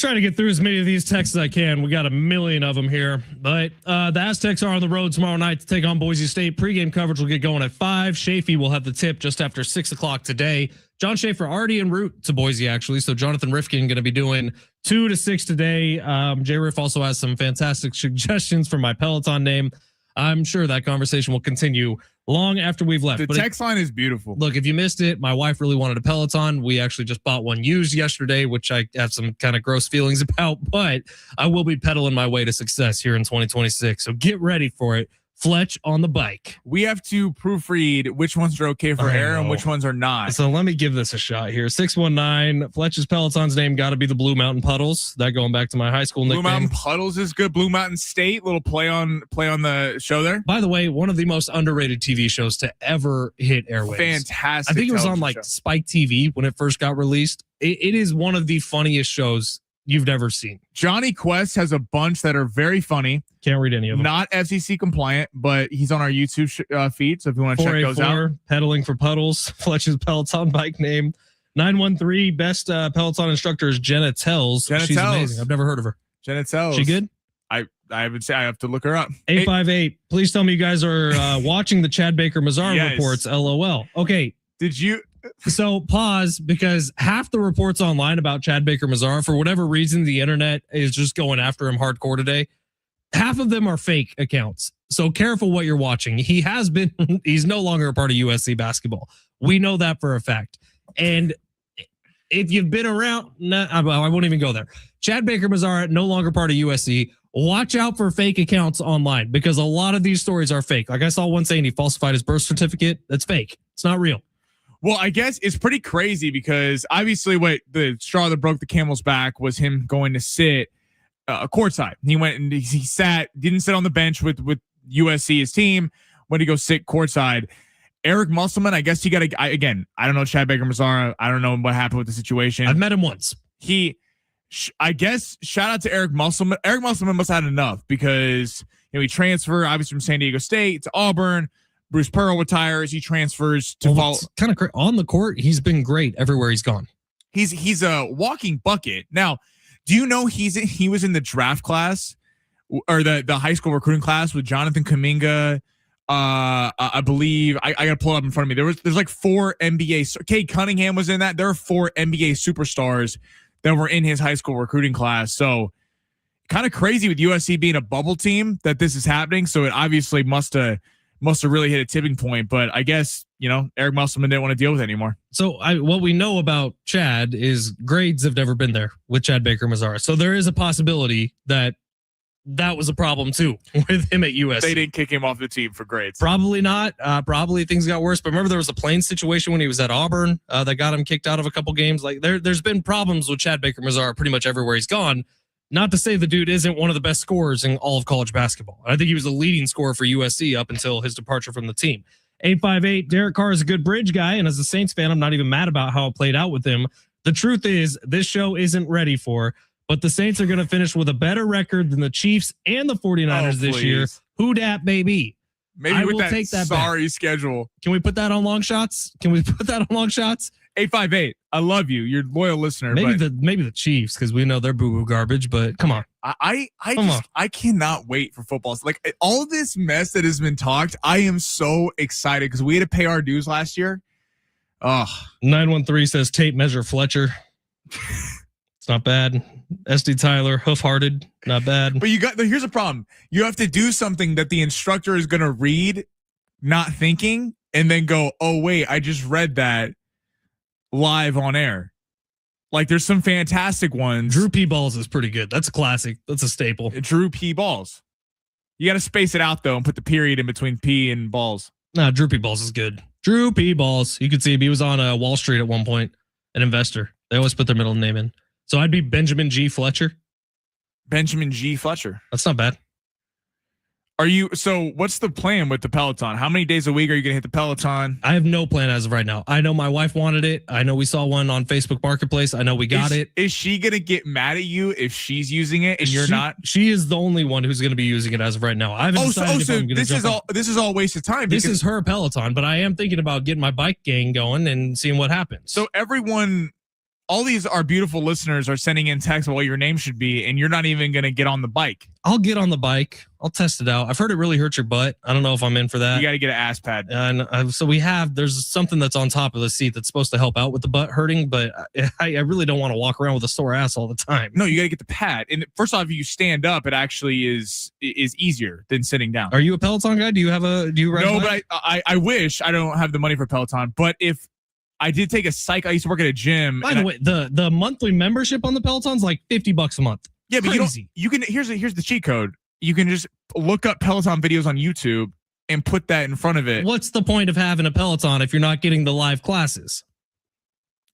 Try to get through as many of these texts as I can. We got a million of them here. But the Aztecs are on the road tomorrow night to take on Boise State. Pre-game coverage will get going at 5. Chafee will have the tip just after 6 o'clock today. John Schaefer already en route to Boise, actually. So Jonathan Rifkin going to be doing 2 to 6 today. Jay Riff also has some fantastic suggestions for my Peloton name. I'm sure that conversation will continue long after we've left. The text line is beautiful. Look, if you missed it, my wife really wanted a Peloton. We actually just bought one used yesterday, which I have some kind of gross feelings about, but I will be pedaling my way to success here in 2026. So get ready for it. Fletch on the bike. We have to proofread which ones are okay for air and which ones are not. So let me give this a shot here. 619. Fletch's Peloton's name got to be the Blue Mountain Puddles. That going back to my high school nickname. Blue Mountain Puddles is good. Blue Mountain State, little play on the show there. By the way, one of the most underrated TV shows to ever hit airwaves. Fantastic. I think it was on like Spike TV when it first got released. It is one of the funniest shows you've never seen. Johnny Quest has a bunch that are very funny. Can't read any of them. Not FCC compliant, but he's on our YouTube feed. So if you want to check those out. Pedaling for Puddles. Fletch's Peloton bike name. 913 best Peloton instructor is Jenna Tells. She's amazing. I've never heard of her. Jenna Tells. She good? I would say I have to look her up. 858. Please tell me you guys are watching the Chad Baker Mazara reports. LOL. Okay. Did you? So pause, because half the reports online about Chad Baker Mazara, for whatever reason, the internet is just going after him hardcore today. Half of them are fake accounts. So careful what you're watching. He's no longer a part of USC basketball. We know that for a fact. And if you've been around, I won't even go there. Chad Baker Mazara, no longer part of USC. Watch out for fake accounts online, because a lot of these stories are fake. Like I saw one saying he falsified his birth certificate. That's fake. It's not real. Well, I guess it's pretty crazy, because obviously what the straw that broke the camel's back was him going to sit courtside. He went and he didn't sit on the bench with USC, his team, went to go sit courtside. Eric Musselman, I guess he got I don't know Chad Baker Mazara. I don't know what happened with the situation. I've met him once. I guess shout out to Eric Musselman. Eric Musselman must have had enough, because he transferred obviously from San Diego State to Auburn. Bruce Pearl retires. He transfers to kind of on the court. He's been great everywhere he's gone. He's a walking bucket. Now, do you know he was in the draft class, or the high school recruiting class with Jonathan Kuminga? I believe I got to pull it up in front of me. There's like 4 NBA. Cade Cunningham was in that. There are 4 NBA superstars that were in his high school recruiting class. So kind of crazy with USC being a bubble team that this is happening. So it obviously must have really hit a tipping point, but I guess, Eric Musselman didn't want to deal with it anymore. So what we know about Chad is grades have never been there with Chad Baker Mazara. So there is a possibility that was a problem too with him at USC. They didn't kick him off the team for grades. Probably not. Probably things got worse. But remember, there was a plane situation when he was at Auburn that got him kicked out of a couple games. Like there's been problems with Chad Baker Mazara pretty much everywhere he's gone. Not to say the dude isn't one of the best scorers in all of college basketball. I think he was the leading scorer for USC up until his departure from the team. 858, Derek Carr is a good bridge guy, and as a Saints fan, I'm not even mad about how it played out with him. The truth is, this show isn't ready for, but the Saints are going to finish with a better record than the Chiefs and the 49ers this year. Who dat, baby? Maybe with that sorry schedule. Can we put that on long shots? 858. I love you. You're a loyal listener. Maybe the Chiefs, because we know they're boo-boo garbage, but come on. I cannot wait for football. Like all this mess that has been talked, I am so excited because we had to pay our dues last year. 913 says tape measure Fletcher. It's not bad. SD Tyler, hoof-hearted, not bad. But here's a problem. You have to do something that the instructor is going to read, not thinking, and then go, oh, wait, I just read that live on air. Like there's some fantastic ones. Drew P. Balls is pretty good. That's a classic. That's a staple. Drew P. Balls. You got to space it out though and put the period in between P and balls. Nah, Drew P. Balls is good. Drew P. Balls. You could see him. He was on Wall Street at one point, an investor. They always put their middle name in. So I'd be Benjamin G. Fletcher. Benjamin G. Fletcher. That's not bad. So what's the plan with the Peloton? How many days a week are you going to hit the Peloton? I have no plan as of right now. I know my wife wanted it. I know we saw one on Facebook Marketplace. I know we got it. Is she going to get mad at you if she's using it and you're not? She is the only one who's going to be using it as of right now. I haven't decided if I'm going to this is all waste of time. This is her Peloton, but I am thinking about getting my bike gang going and seeing what happens. So everyone all these our beautiful listeners are sending in texts about what your name should be, and you're not even going to get on the bike. I'll get on the bike. I'll test it out. I've heard it really hurts your butt. I don't know if I'm in for that. You got to get an ass pad. And so there's something that's on top of the seat that's supposed to help out with the butt hurting, but I really don't want to walk around with a sore ass all the time. No, you got to get the pad. And first off, if you stand up, it actually is easier than sitting down. Are you a Peloton guy? Do you ride? No, but I wish. I don't have the money for Peloton, but if I did take a psych. I used to work at a gym. By the way, the monthly membership on the Peloton's like $50 a month. Yeah, but Crazy. you can. Here's the cheat code. You can just look up Peloton videos on YouTube and put that in front of it. What's the point of having a Peloton if you're not getting the live classes?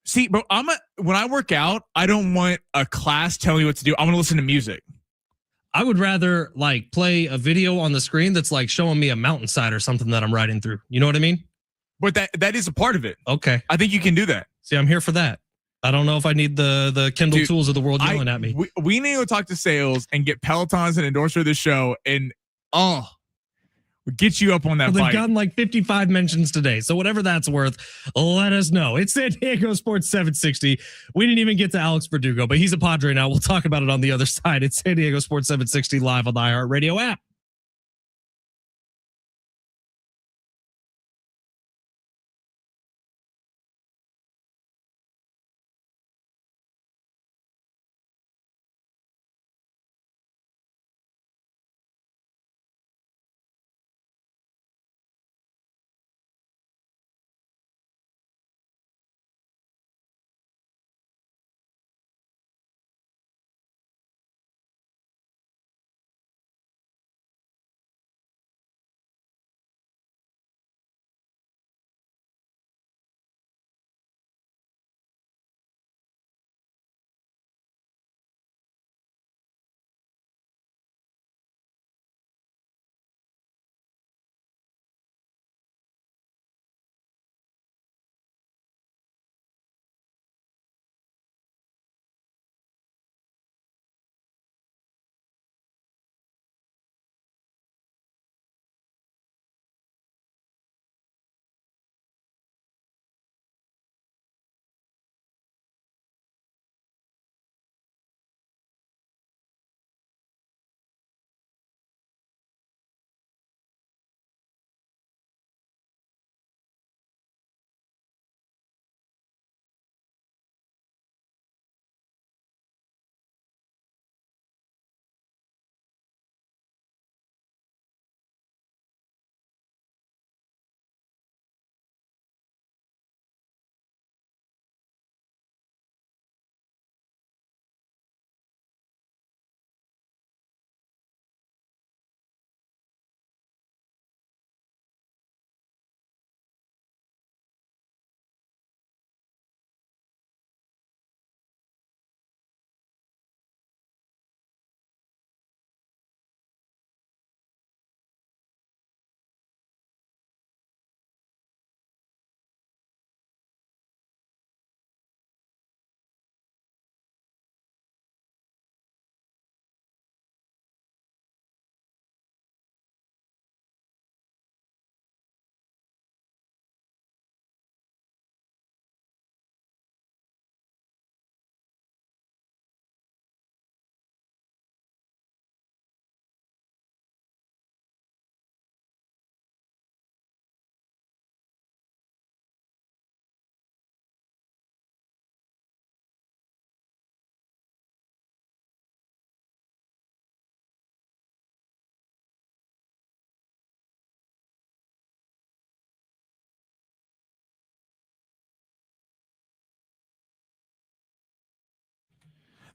See, bro, when I work out, I don't want a class telling me what to do. I want to listen to music. I would rather like play a video on the screen that's like showing me a mountainside or something that I'm riding through. You know what I mean? But that is a part of it. Okay. I think you can do that. See, I'm here for that. I don't know if I need the Kindle tools of the world yelling at me. We need to talk to sales and get Peloton as an endorser of the show, and we'll get you up on that bike. They've gotten like 55 mentions today. So whatever that's worth, let us know. It's San Diego Sports 760. We didn't even get to Alex Verdugo, but he's a Padre now. We'll talk about it on the other side. It's San Diego Sports 760 live on the iHeartRadio app.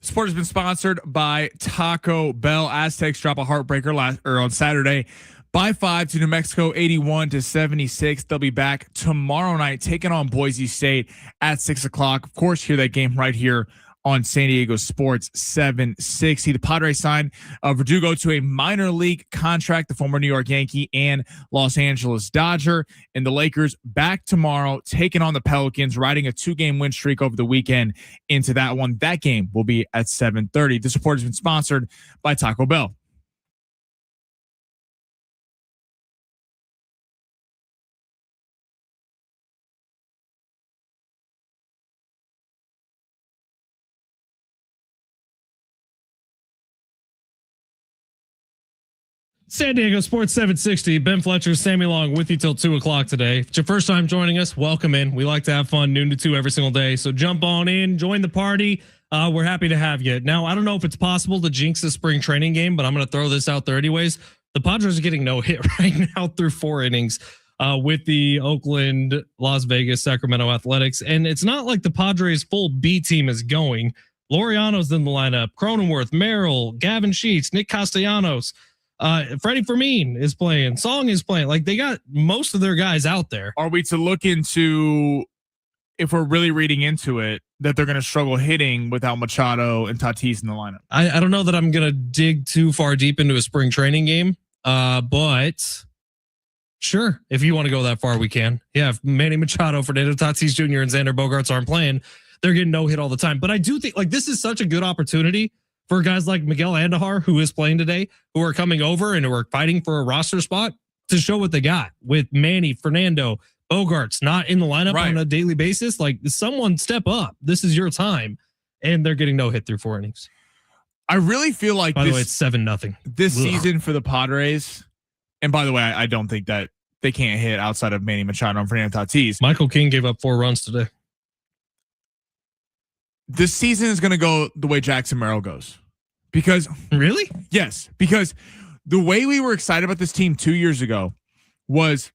Sport has been sponsored by Taco Bell. Aztecs drop a heartbreaker on Saturday by 5 to New Mexico, 81-76. They'll be back tomorrow night taking on Boise State at 6 o'clock. Of course, hear that game right here on San Diego Sports 760. The Padres signed Verdugo to a minor league contract, the former New York Yankee and Los Angeles Dodger. And the Lakers back tomorrow, taking on the Pelicans, riding a 2-game win streak over the weekend into that one. That game will be at 7:30. The support has been sponsored by Taco Bell. San Diego Sports 760. Ben Fletcher, Sammy Long with you till 2 o'clock today. If it's your first time joining us, welcome in. We like to have fun noon to 2 every single day. So jump on in, join the party. We're happy to have you. Now, I don't know if it's possible to jinx a spring training game, but I'm going to throw this out there anyways. The Padres are getting no hit right now through 4 innings with the Oakland, Las Vegas, Sacramento Athletics. And it's not like the Padres full B team is going. Laureano's in the lineup. Cronenworth, Merrill, Gavin Sheets, Nick Castellanos. Freddie Fermin is playing. Song is playing. Like, they got most of their guys out there. Are we to look into, if we're really reading into it, that they're going to struggle hitting without Machado and Tatis in the lineup? I don't know that I'm going to dig too far deep into a spring training game, but sure, if you want to go that far, we can. Yeah, if Manny Machado, Fernando Tatis Jr., and Xander Bogaerts aren't playing, they're getting no hit all the time. But I do think, like, this is such a good opportunity for guys like Miguel Andujar, who is playing today, who are coming over and who are fighting for a roster spot, to show what they got with Manny, Fernando, Bogaerts not in the lineup on a daily basis. Like, someone step up. This is your time. And they're getting no hit through 4 innings. I really feel like, by the way, it's 7-0 this season for the Padres. And by the way, I don't think that they can't hit outside of Manny Machado and Fernando Tatis. Michael King gave up 4 runs today. This season is going to go the way Jackson Merrill goes. Because really? Yes, because the way we were excited about this team 2 years ago was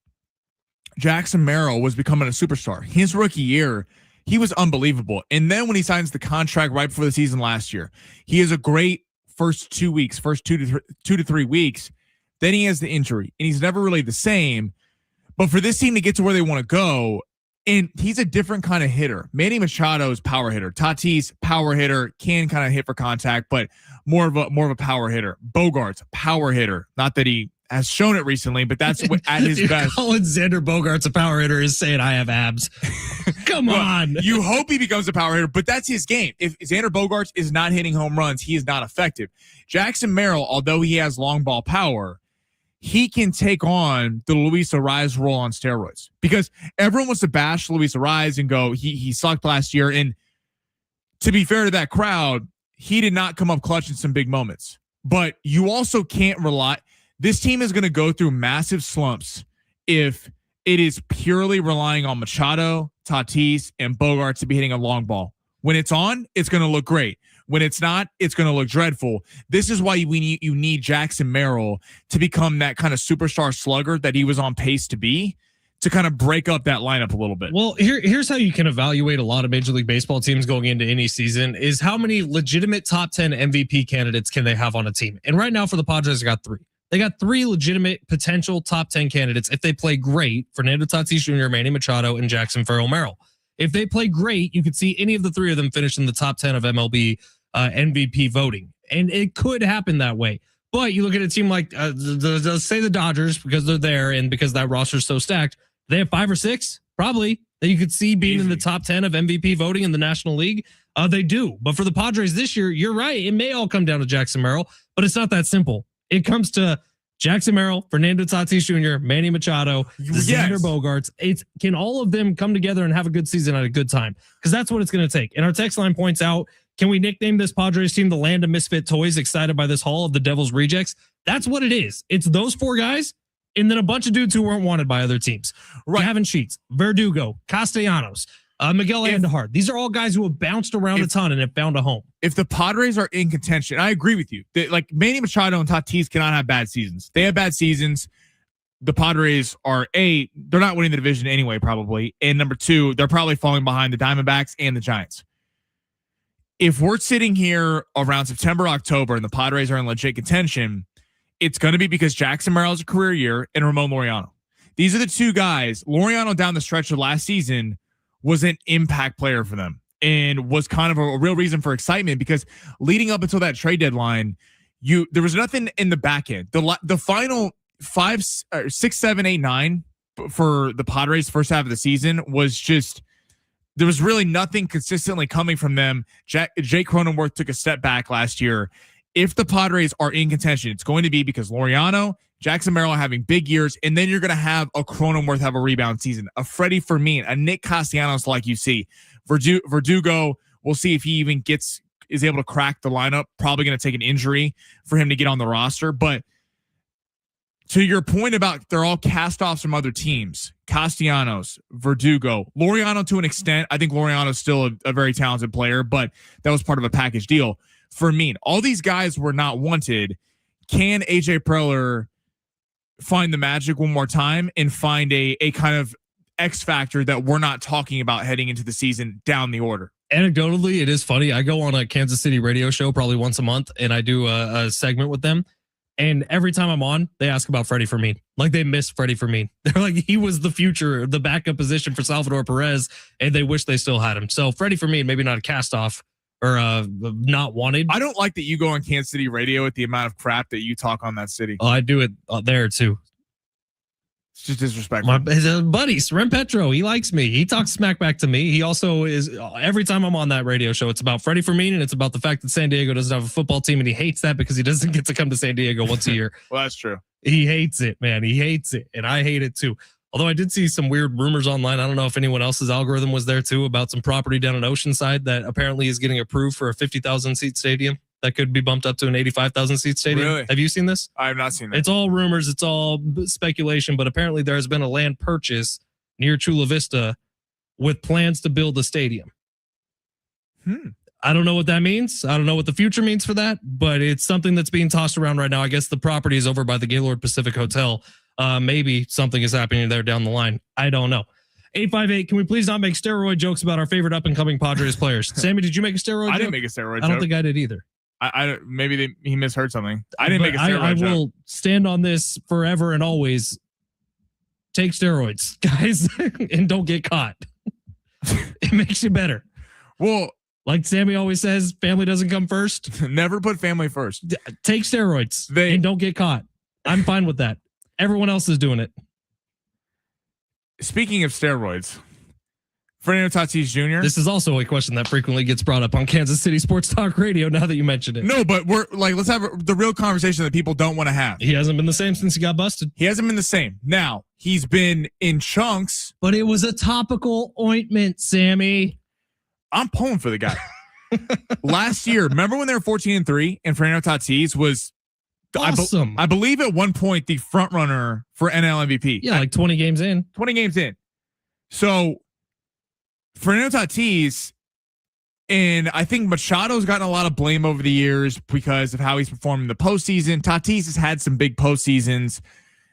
Jackson Merrill was becoming a superstar. His rookie year, he was unbelievable. And then when he signs the contract right before the season last year, he has a great first 2 weeks, first 2 to 3 weeks. Then he has the injury, and he's never really the same. But for this team to get to where they want to go, and he's a different kind of hitter. Manny Machado is power hitter. Tatis, power hitter, can kind of hit for contact, but more of a power hitter. Bogaerts, power hitter. Not that he has shown it recently, but that's what, at his best. Calling Xander Bogaerts a power hitter is saying I have abs. Come on. You hope he becomes a power hitter, but that's his game. If Xander Bogaerts is not hitting home runs, he is not effective. Jackson Merrill, although he has long ball power, he can take on the Luis Arraez role on steroids, because everyone wants to bash Luis Arraez and go, he sucked last year. And to be fair to that crowd, he did not come up clutch in some big moments. But you also can't rely. This team is going to go through massive slumps if it is purely relying on Machado, Tatis, and Bogaerts to be hitting a long ball. When it's on, it's going to look great. When it's not, it's going to look dreadful. This is why you need Jackson Merrill to become that kind of superstar slugger that he was on pace to be, to kind of break up that lineup a little bit. Well, here's how you can evaluate a lot of Major League Baseball teams going into any season is how many legitimate top 10 MVP candidates can they have on a team. And right now for the Padres, they got 3. They got 3 legitimate potential top 10 candidates. If they play great, Fernando Tatis Jr., Manny Machado, and Jackson Farrell Merrill. If they play great, you could see any of the 3 of them finish in the top 10 of MLB MVP voting. And it could happen that way. But you look at a team like, say the Dodgers, because they're there and because that roster is so stacked, they have 5 or 6, probably, that you could see being in the top 10 of MVP voting in the National League. They do. But for the Padres this year, you're right. It may all come down to Jackson Merrill, but it's not that simple. It comes to Jackson Merrill, Fernando Tatis Jr., Manny Machado, Xander Bogaerts. Can all of them come together and have a good season at a good time? Because that's what it's going to take. And our text line points out, can we nickname this Padres team the Land of Misfit Toys, excited by this haul of the Devil's Rejects? That's what it is. It's those 4 guys and then a bunch of dudes who weren't wanted by other teams. Right. Gavin Sheets, Verdugo, Castellanos, Miguel Andujar. These are all guys who have bounced around a ton and have found a home. If the Padres are in contention, I agree with you. Like Manny Machado and Tatis cannot have bad seasons. They have bad seasons. The Padres are they're not winning the division anyway, probably. And number 2, they're probably falling behind the Diamondbacks and the Giants. If we're sitting here around September, October, and the Padres are in legit contention, it's going to be because Jackson Merrill has a career year and Ramon Laureano. These are the 2 guys. Laureano down the stretch of last season was an impact player for them and was kind of a real reason for excitement, because leading up until that trade deadline, there was nothing in the back end. The final 5, 6, 7, 8, 9 for the Padres first half of the season was just, there was really nothing consistently coming from them. Jake Cronenworth took a step back last year. If the Padres are in contention, it's going to be because Laureano, Jackson Merrill are having big years, and then you're going to have a Cronenworth have a rebound season, a Freddie Fermin, a Nick Castellanos like you see. Verdugo, we'll see if he even is able to crack the lineup. Probably going to take an injury for him to get on the roster. But to your point about they're all cast-offs from other teams, Castellanos, Verdugo, Laureano to an extent. I think Laureano's still a very talented player, but that was part of a package deal. Fermin, all these guys were not wanted. Can AJ Preller find the magic one more time and find a kind of X factor that we're not talking about heading into the season down the order? Anecdotally, it is funny. I go on a Kansas City radio show probably once a month, and I do a segment with them. And every time I'm on, they ask about Freddie Fermin. Like, they miss Freddie Fermin. They're like, he was the future, the backup position for Salvador Perez, and they wish they still had him. So Freddie Fermin, maybe not a cast off or not wanted. I don't like that you go on Kansas City radio with the amount of crap that you talk on that city. Oh, I do it there too. It's just disrespectful. His buddy, Rem Petro, he likes me. He talks smack back to me. He also is, every time I'm on that radio show, it's about Freddie Fermin, and it's about the fact that San Diego doesn't have a football team, and he hates that because he doesn't get to come to San Diego once a year. Well, that's true. He hates it, man. He hates it, and I hate it too. Although I did see some weird rumors online. I don't know if anyone else's algorithm was there too about some property down in Oceanside that apparently is getting approved for a 50,000 seat stadium that could be bumped up to an 85,000 seat stadium. Really? Have you seen this? I have not seen that. It's all rumors. It's all speculation, but apparently there has been a land purchase near Chula Vista with plans to build a stadium. I don't know what that means. I don't know what the future means for that, but it's something that's being tossed around right now. I guess the property is over by the Gaylord Pacific Hotel. Maybe something is happening there down the line. I don't know. 858, can we please not make steroid jokes about our favorite up-and-coming Padres players? Sammy, did you make a steroid joke? I didn't make a steroid joke. I don't think I did either. Maybe he misheard something. I didn't make a steroid joke. I will stand on this forever and always. Take steroids, guys, and don't get caught. It makes you better. Well, like Sammy always says, family doesn't come first. Never put family first. Take steroids and don't get caught. I'm fine with that. Everyone else is doing it. Speaking of steroids, Fernando Tatis Jr. This is also a question that frequently gets brought up on Kansas City Sports Talk Radio now that you mentioned it. No, but we're like, let's have the real conversation that people don't want to have. He hasn't been the same since he got busted. He hasn't been the same. Now, he's been in chunks. But it was a topical ointment, Sammy. I'm pulling for the guy. Last year, remember when they were 14-3 and Fernando Tatis was awesome. I believe at one point the front runner for NL MVP. Yeah, like 20 games in. 20 games in. So Fernando Tatis, and I think Machado's gotten a lot of blame over the years because of how he's performed in the postseason. Tatis has had some big postseasons.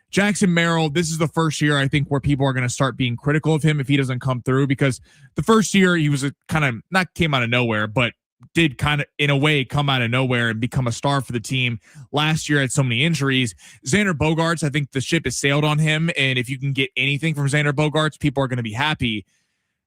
Jackson Merrill, this is the first year I think where people are going to start being critical of him if he doesn't come through, because the first year he was a kind of not came out of nowhere, but did kind of in a way come out of nowhere and become a star for the team. Last year had so many injuries. Xander Bogaerts, I think the ship has sailed on him, and if you can get anything from Xander Bogaerts, people are going to be happy.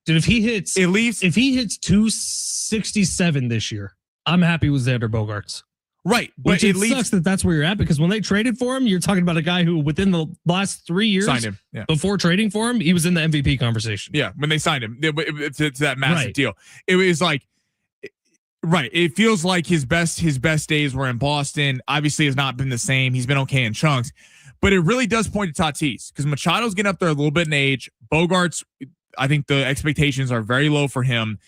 Dude, if he hits at least if he hits 267 this year, I'm happy with Xander Bogaerts. Right, but which at it least sucks that that's where you're at, because when they traded for him, you're talking about a guy who within the last 3 years signed him. Yeah. Before trading for him, he was in the MVP conversation. Yeah, when they signed him, it's that massive deal. It was like, right. It feels like his best days were in Boston. Obviously, has not been the same. He's been okay in chunks, but it really does point to Tatis because Machado's getting up there a little bit in age. Bogaerts, I think the expectations are very low for him,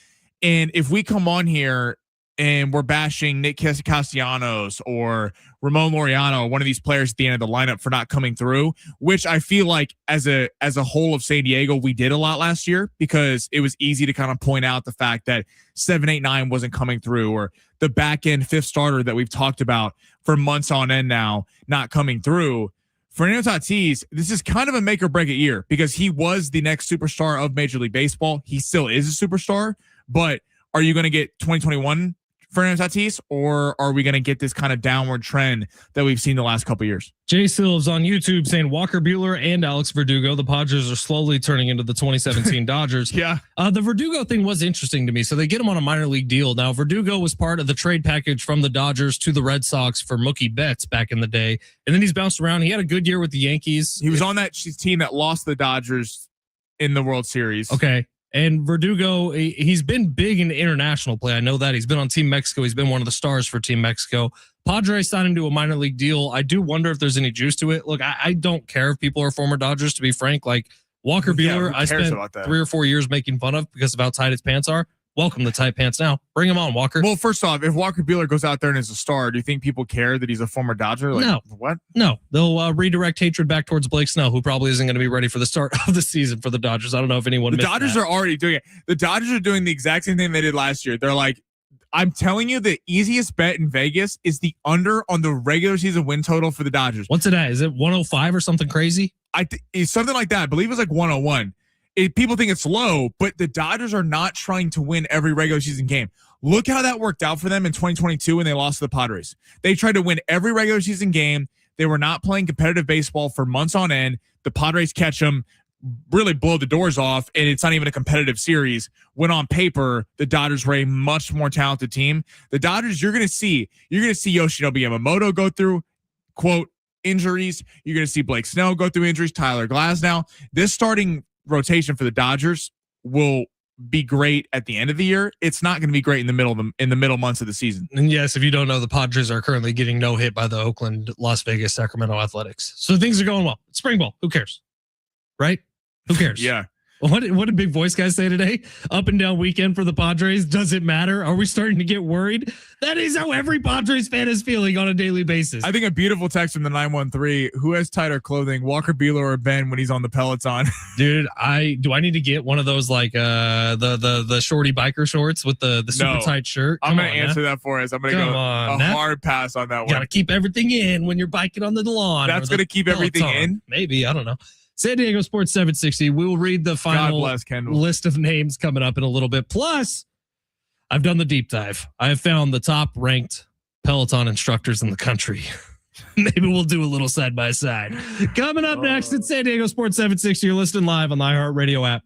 and if we come on here and we're bashing Nick Castellanos or Ramon Laureano, one of these players at the end of the lineup for not coming through, which I feel like as a whole of San Diego, we did a lot last year because it was easy to kind of point out the fact that 7, 8, 9 wasn't coming through, or the back end fifth starter that we've talked about for months on end now not coming through. Fernando Tatis, this is kind of a make or break it year because he was the next superstar of Major League Baseball. He still is a superstar, but are you going to get 2021 Fernando Tatis, or are we going to get this kind of downward trend that we've seen the last couple of years? Jay Silves on YouTube saying Walker Buehler and Alex Verdugo, the Padres are slowly turning into the 2017 Dodgers. Yeah. The Verdugo thing was interesting to me. So they get him on a minor league deal. Now, Verdugo was part of the trade package from the Dodgers to the Red Sox for Mookie Betts back in the day. And then he's bounced around. He had a good year with the Yankees. He was on that team that lost the Dodgers in the World Series. Okay. And Verdugo, he's been big in international play. I know that. He's been on Team Mexico. He's been one of the stars for Team Mexico. Padres signed him to a minor league deal. I do wonder if there's any juice to it. Look, I don't care if people are former Dodgers, to be frank. Like Walker Buehler, I spent 3 or 4 years making fun of because of how tight his pants are. welcome the tight pants now. Bring him on, Walker. Well, first off, if Walker Buehler goes out there and is a star, do you think people care that he's a former Dodger? Like, no. What? No. They'll redirect hatred back towards Blake Snell, who probably isn't going to be ready for the start of the season for the Dodgers. I don't know if anyone. The Dodgers are already doing it. The Dodgers are doing the exact same thing they did last year. They're like, I'm telling you, the easiest bet in Vegas is the under on the regular season win total for the Dodgers. What's it at? Is it 105 or something crazy? It's something like that. I believe it's like 101. People think it's low, but the Dodgers are not trying to win every regular season game. Look how that worked out for them in 2022 when they lost to the Padres. They tried to win every regular season game. They were not playing competitive baseball for months on end. The Padres catch them, really blow the doors off, and it's not even a competitive series. When on paper, the Dodgers were a much more talented team. The Dodgers, you're going to see Yoshinobu Yamamoto go through, quote, injuries. You're going to see Blake Snell go through injuries, Tyler Glasnow. This starting rotation for the Dodgers will be great at the end of the year. It's not going to be great in the middle months of the season. And yes, if you don't know, the Padres are currently getting no hit by the Oakland, Las Vegas, Sacramento Athletics. So things are going well. It's spring ball. Who cares? Right? Who cares? Yeah. What did big voice guys say today? Up and down weekend for the Padres. Does it matter? Are we starting to get worried? That is how every Padres fan is feeling on a daily basis. I think a beautiful text from the 913. Who has tighter clothing, Walker Buehler or Ben when he's on the Peloton? Dude, I need to get one of those like the shorty biker shorts with the super tight shirt. I'm gonna answer that for us. I'm gonna go hard pass on that one. Gotta keep everything in when you're biking on the lawn. That's gonna keep everything in. Maybe, I don't know. San Diego Sports 760. We will read the final list of names coming up in a little bit. Plus, I've done the deep dive. I have found the top ranked Peloton instructors in the country. Maybe we'll do a little side by side. Coming up next at San Diego Sports 760. You're listening live on the iHeartRadio app.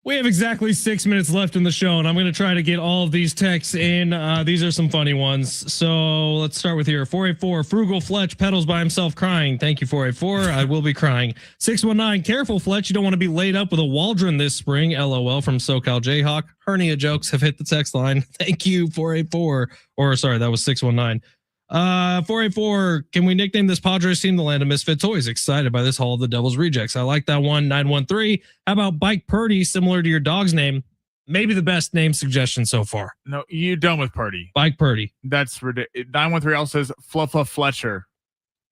We have exactly 6 minutes left in the show, and I'm going to try to get all of these texts in. These are some funny ones. So let's start with here. 484, Frugal Fletch pedals by himself crying. Thank you, 484. I will be crying. 619, careful, Fletch. You don't want to be laid up with a waldron this spring. LOL from SoCal Jayhawk. Hernia jokes have hit the text line. Thank you, 484. Or sorry, that was 619. 484, can we nickname this Padres team the Land of Misfit Toys? Excited by this Hall of the Devil's Rejects. I like that one. 913, how about Bike Purdy, similar to your dog's name? Maybe the best name suggestion so far. No, you're done with Purdy. Bike Purdy. That's ridiculous. 913 also says Fluffa Fletcher.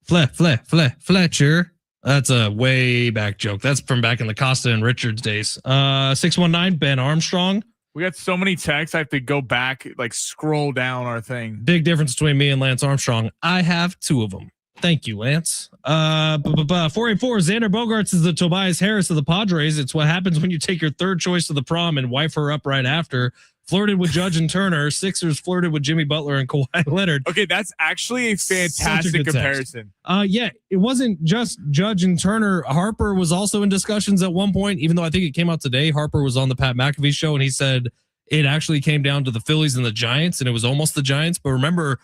Fletcher. That's a way back joke. That's from back in the Costa and Richards days. 619, Ben Armstrong. We got so many texts. I have to go back, like scroll down our thing. Big difference between me and Lance Armstrong. I have 2 of them. Thank you, Lance. 484, Xander Bogaerts is the Tobias Harris of the Padres. It's what happens when you take your third choice to the prom and wife her up right after. Flirted with Judge and Turner. Sixers flirted with Jimmy Butler and Kawhi Leonard. Okay, that's actually a fantastic comparison. Yeah, it wasn't just Judge and Turner. Harper was also in discussions at one point, even though I think it came out today. Harper was on the Pat McAfee show, and he said it actually came down to the Phillies and the Giants, and it was almost the Giants. But remember,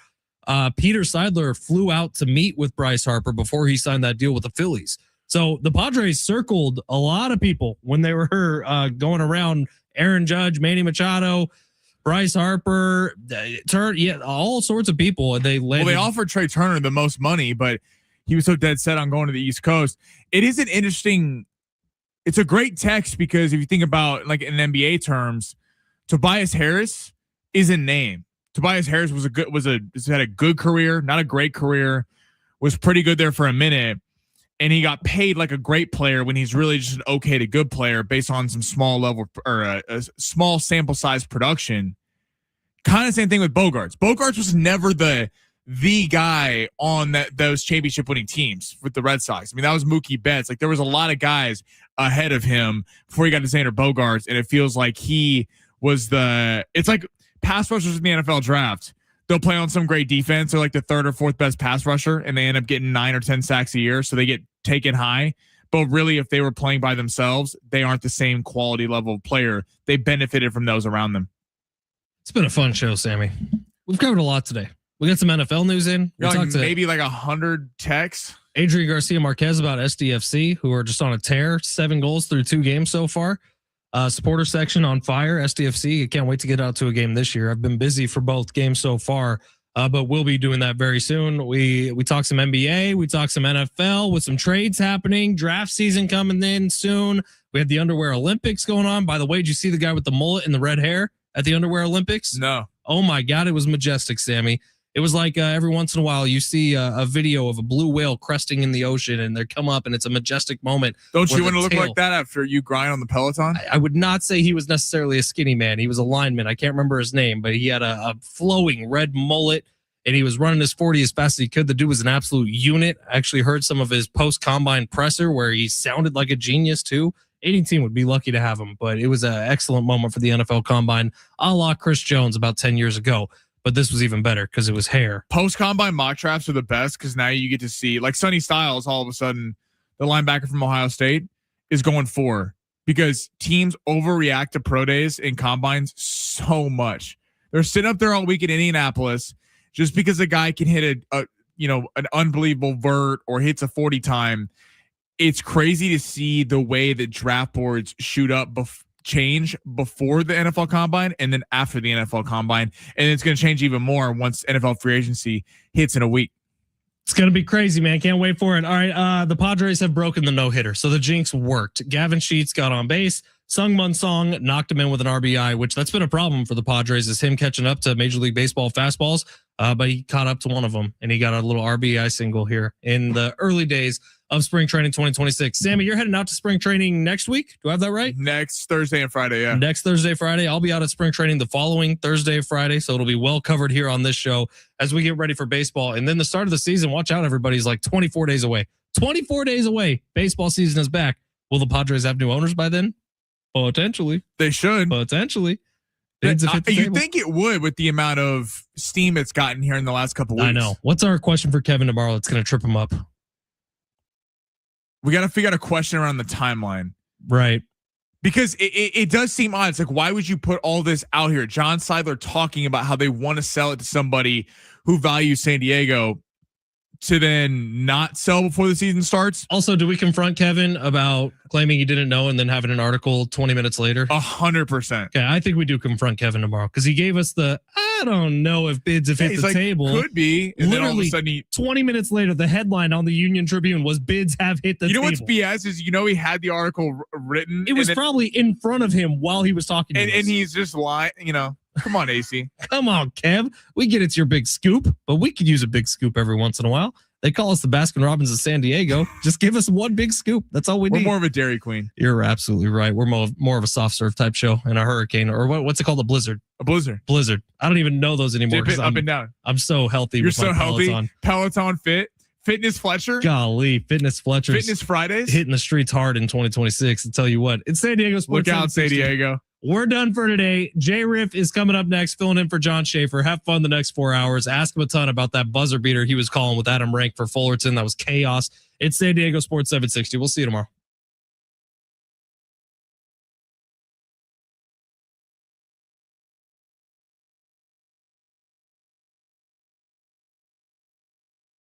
Peter Seidler flew out to meet with Bryce Harper before he signed that deal with the Phillies. So the Padres circled a lot of people when they were going around. Aaron Judge, Manny Machado, Bryce Harper, all sorts of people. They offered Trey Turner the most money, but he was so dead set on going to the East Coast. It is an interesting. It's a great text because if you think about like in NBA terms, Tobias Harris is a name. Tobias Harris had a good career, not a great career, was pretty good there for a minute. And he got paid like a great player when he's really just an okay to good player based on some small level or a small sample size production. Kind of same thing with Bogaerts. Bogaerts was never the guy on those championship winning teams with the Red Sox. I mean, that was Mookie Betts. Like there was a lot of guys ahead of him before he got to Xander Bogaerts, and it feels like he was it's like pass rushers in the NFL draft. They'll play on some great defense. They're like the 3rd or 4th best pass rusher, and they end up getting 9 or 10 sacks a year. So they get taken high. But really, if they were playing by themselves, they aren't the same quality level of player. They benefited from those around them. It's been a fun show, Sammy. We've covered a lot today. We got some NFL news in. We talked maybe like 100 texts. Adrian Garcia Marquez about SDFC, who are just on a tear. 7 goals through 2 games so far. Supporter section on fire. SDFC. I can't wait to get out to a game this year. I've been busy for both games so far, but we'll be doing that very soon. We talk some NBA. We talk some NFL with some trades happening. Draft season coming in soon. We had the Underwear Olympics going on. By the way, did you see the guy with the mullet and the red hair at the Underwear Olympics? No. Oh my God, it was majestic, Sammy. It was like every once in a while you see a video of a blue whale cresting in the ocean and they come up and it's a majestic moment. Don't you want to look like that after you grind on the Peloton? I would not say he was necessarily a skinny man. He was a lineman. I can't remember his name, but he had a flowing red mullet and he was running his 40 as fast as he could. The dude was an absolute unit. I actually heard some of his post-combine presser where he sounded like a genius too. 18 would be lucky to have him, but it was an excellent moment for the NFL Combine, a la Chris Jones about 10 years ago. But this was even better because it was hair. Post-combine mock drafts are the best because now you get to see, like Sonny Styles, all of a sudden, the linebacker from Ohio State is going 4 because teams overreact to pro days and combines so much. They're sitting up there all week in Indianapolis just because a guy can hit an unbelievable vert or hits a 40 time. It's crazy to see the way that draft boards shoot up change before the NFL Combine and then after the NFL Combine. And it's going to change even more once NFL free agency hits in a week. It's going to be crazy, man. Can't wait for it. All right. The Padres have broken the no-hitter. So the jinx worked. Gavin Sheets got on base. Sung-Mun Song knocked him in with an RBI, which that's been a problem for the Padres is him catching up to Major League Baseball fastballs. But he caught up to one of them and he got a little RBI single here in the early days of spring training 2026. Sammy, you're heading out to spring training next week. Do I have that right? Next Thursday and Friday, yeah. Next Thursday, Friday. I'll be out at spring training the following Thursday, Friday. So it'll be well covered here on this show as we get ready for baseball. And then the start of the season, watch out, everybody's like 24 days away. 24 days away. Baseball season is back. Will the Padres have new owners by then? Potentially. They should. Potentially. You think it would with the amount of steam it's gotten here in the last couple weeks. I know. What's our question for Kevin tomorrow that's going to trip him up? We got to figure out a question around the timeline. Right. Because it does seem odd. It's like, why would you put all this out here? John Seidler talking about how they want to sell it to somebody who values San Diego to then not sell before the season starts. Also, do we confront Kevin about claiming he didn't know and then having an article 20 minutes later? 100%. Okay, I think we do confront Kevin tomorrow because he gave us I don't know if bids have hit the table. Could be. And literally, then all of a sudden 20 minutes later, the headline on the Union Tribune was bids have hit the table. You know what's BS is, he had the article written. It was probably in front of him while he was talking to us. And he's just lying, Come on, AC. Come on, Kev. We get it's your big scoop, but we could use a big scoop every once in a while. They call us the Baskin Robbins of San Diego. Just give us one big scoop. That's all we need. We're more of a Dairy Queen. You're absolutely right. We're more of a soft serve type show and a hurricane, or what's it called? A blizzard. A blizzard. Blizzard. I don't even know those anymore. Dip it up and down. I'm so healthy. You're so healthy. Peloton. Peloton Fit. Fitness Fletcher. Golly, Fitness Fletcher. Fitness Fridays. Hitting the streets hard in 2026. And tell you what, it's San Diego Sports. Look out, San Diego. We're done for today. Jay Riff is coming up next, filling in for John Schaefer. Have fun the next 4 hours. Ask him a ton about that buzzer beater he was calling with Adam Rank for Fullerton. That was chaos. It's San Diego Sports 760. We'll see you tomorrow.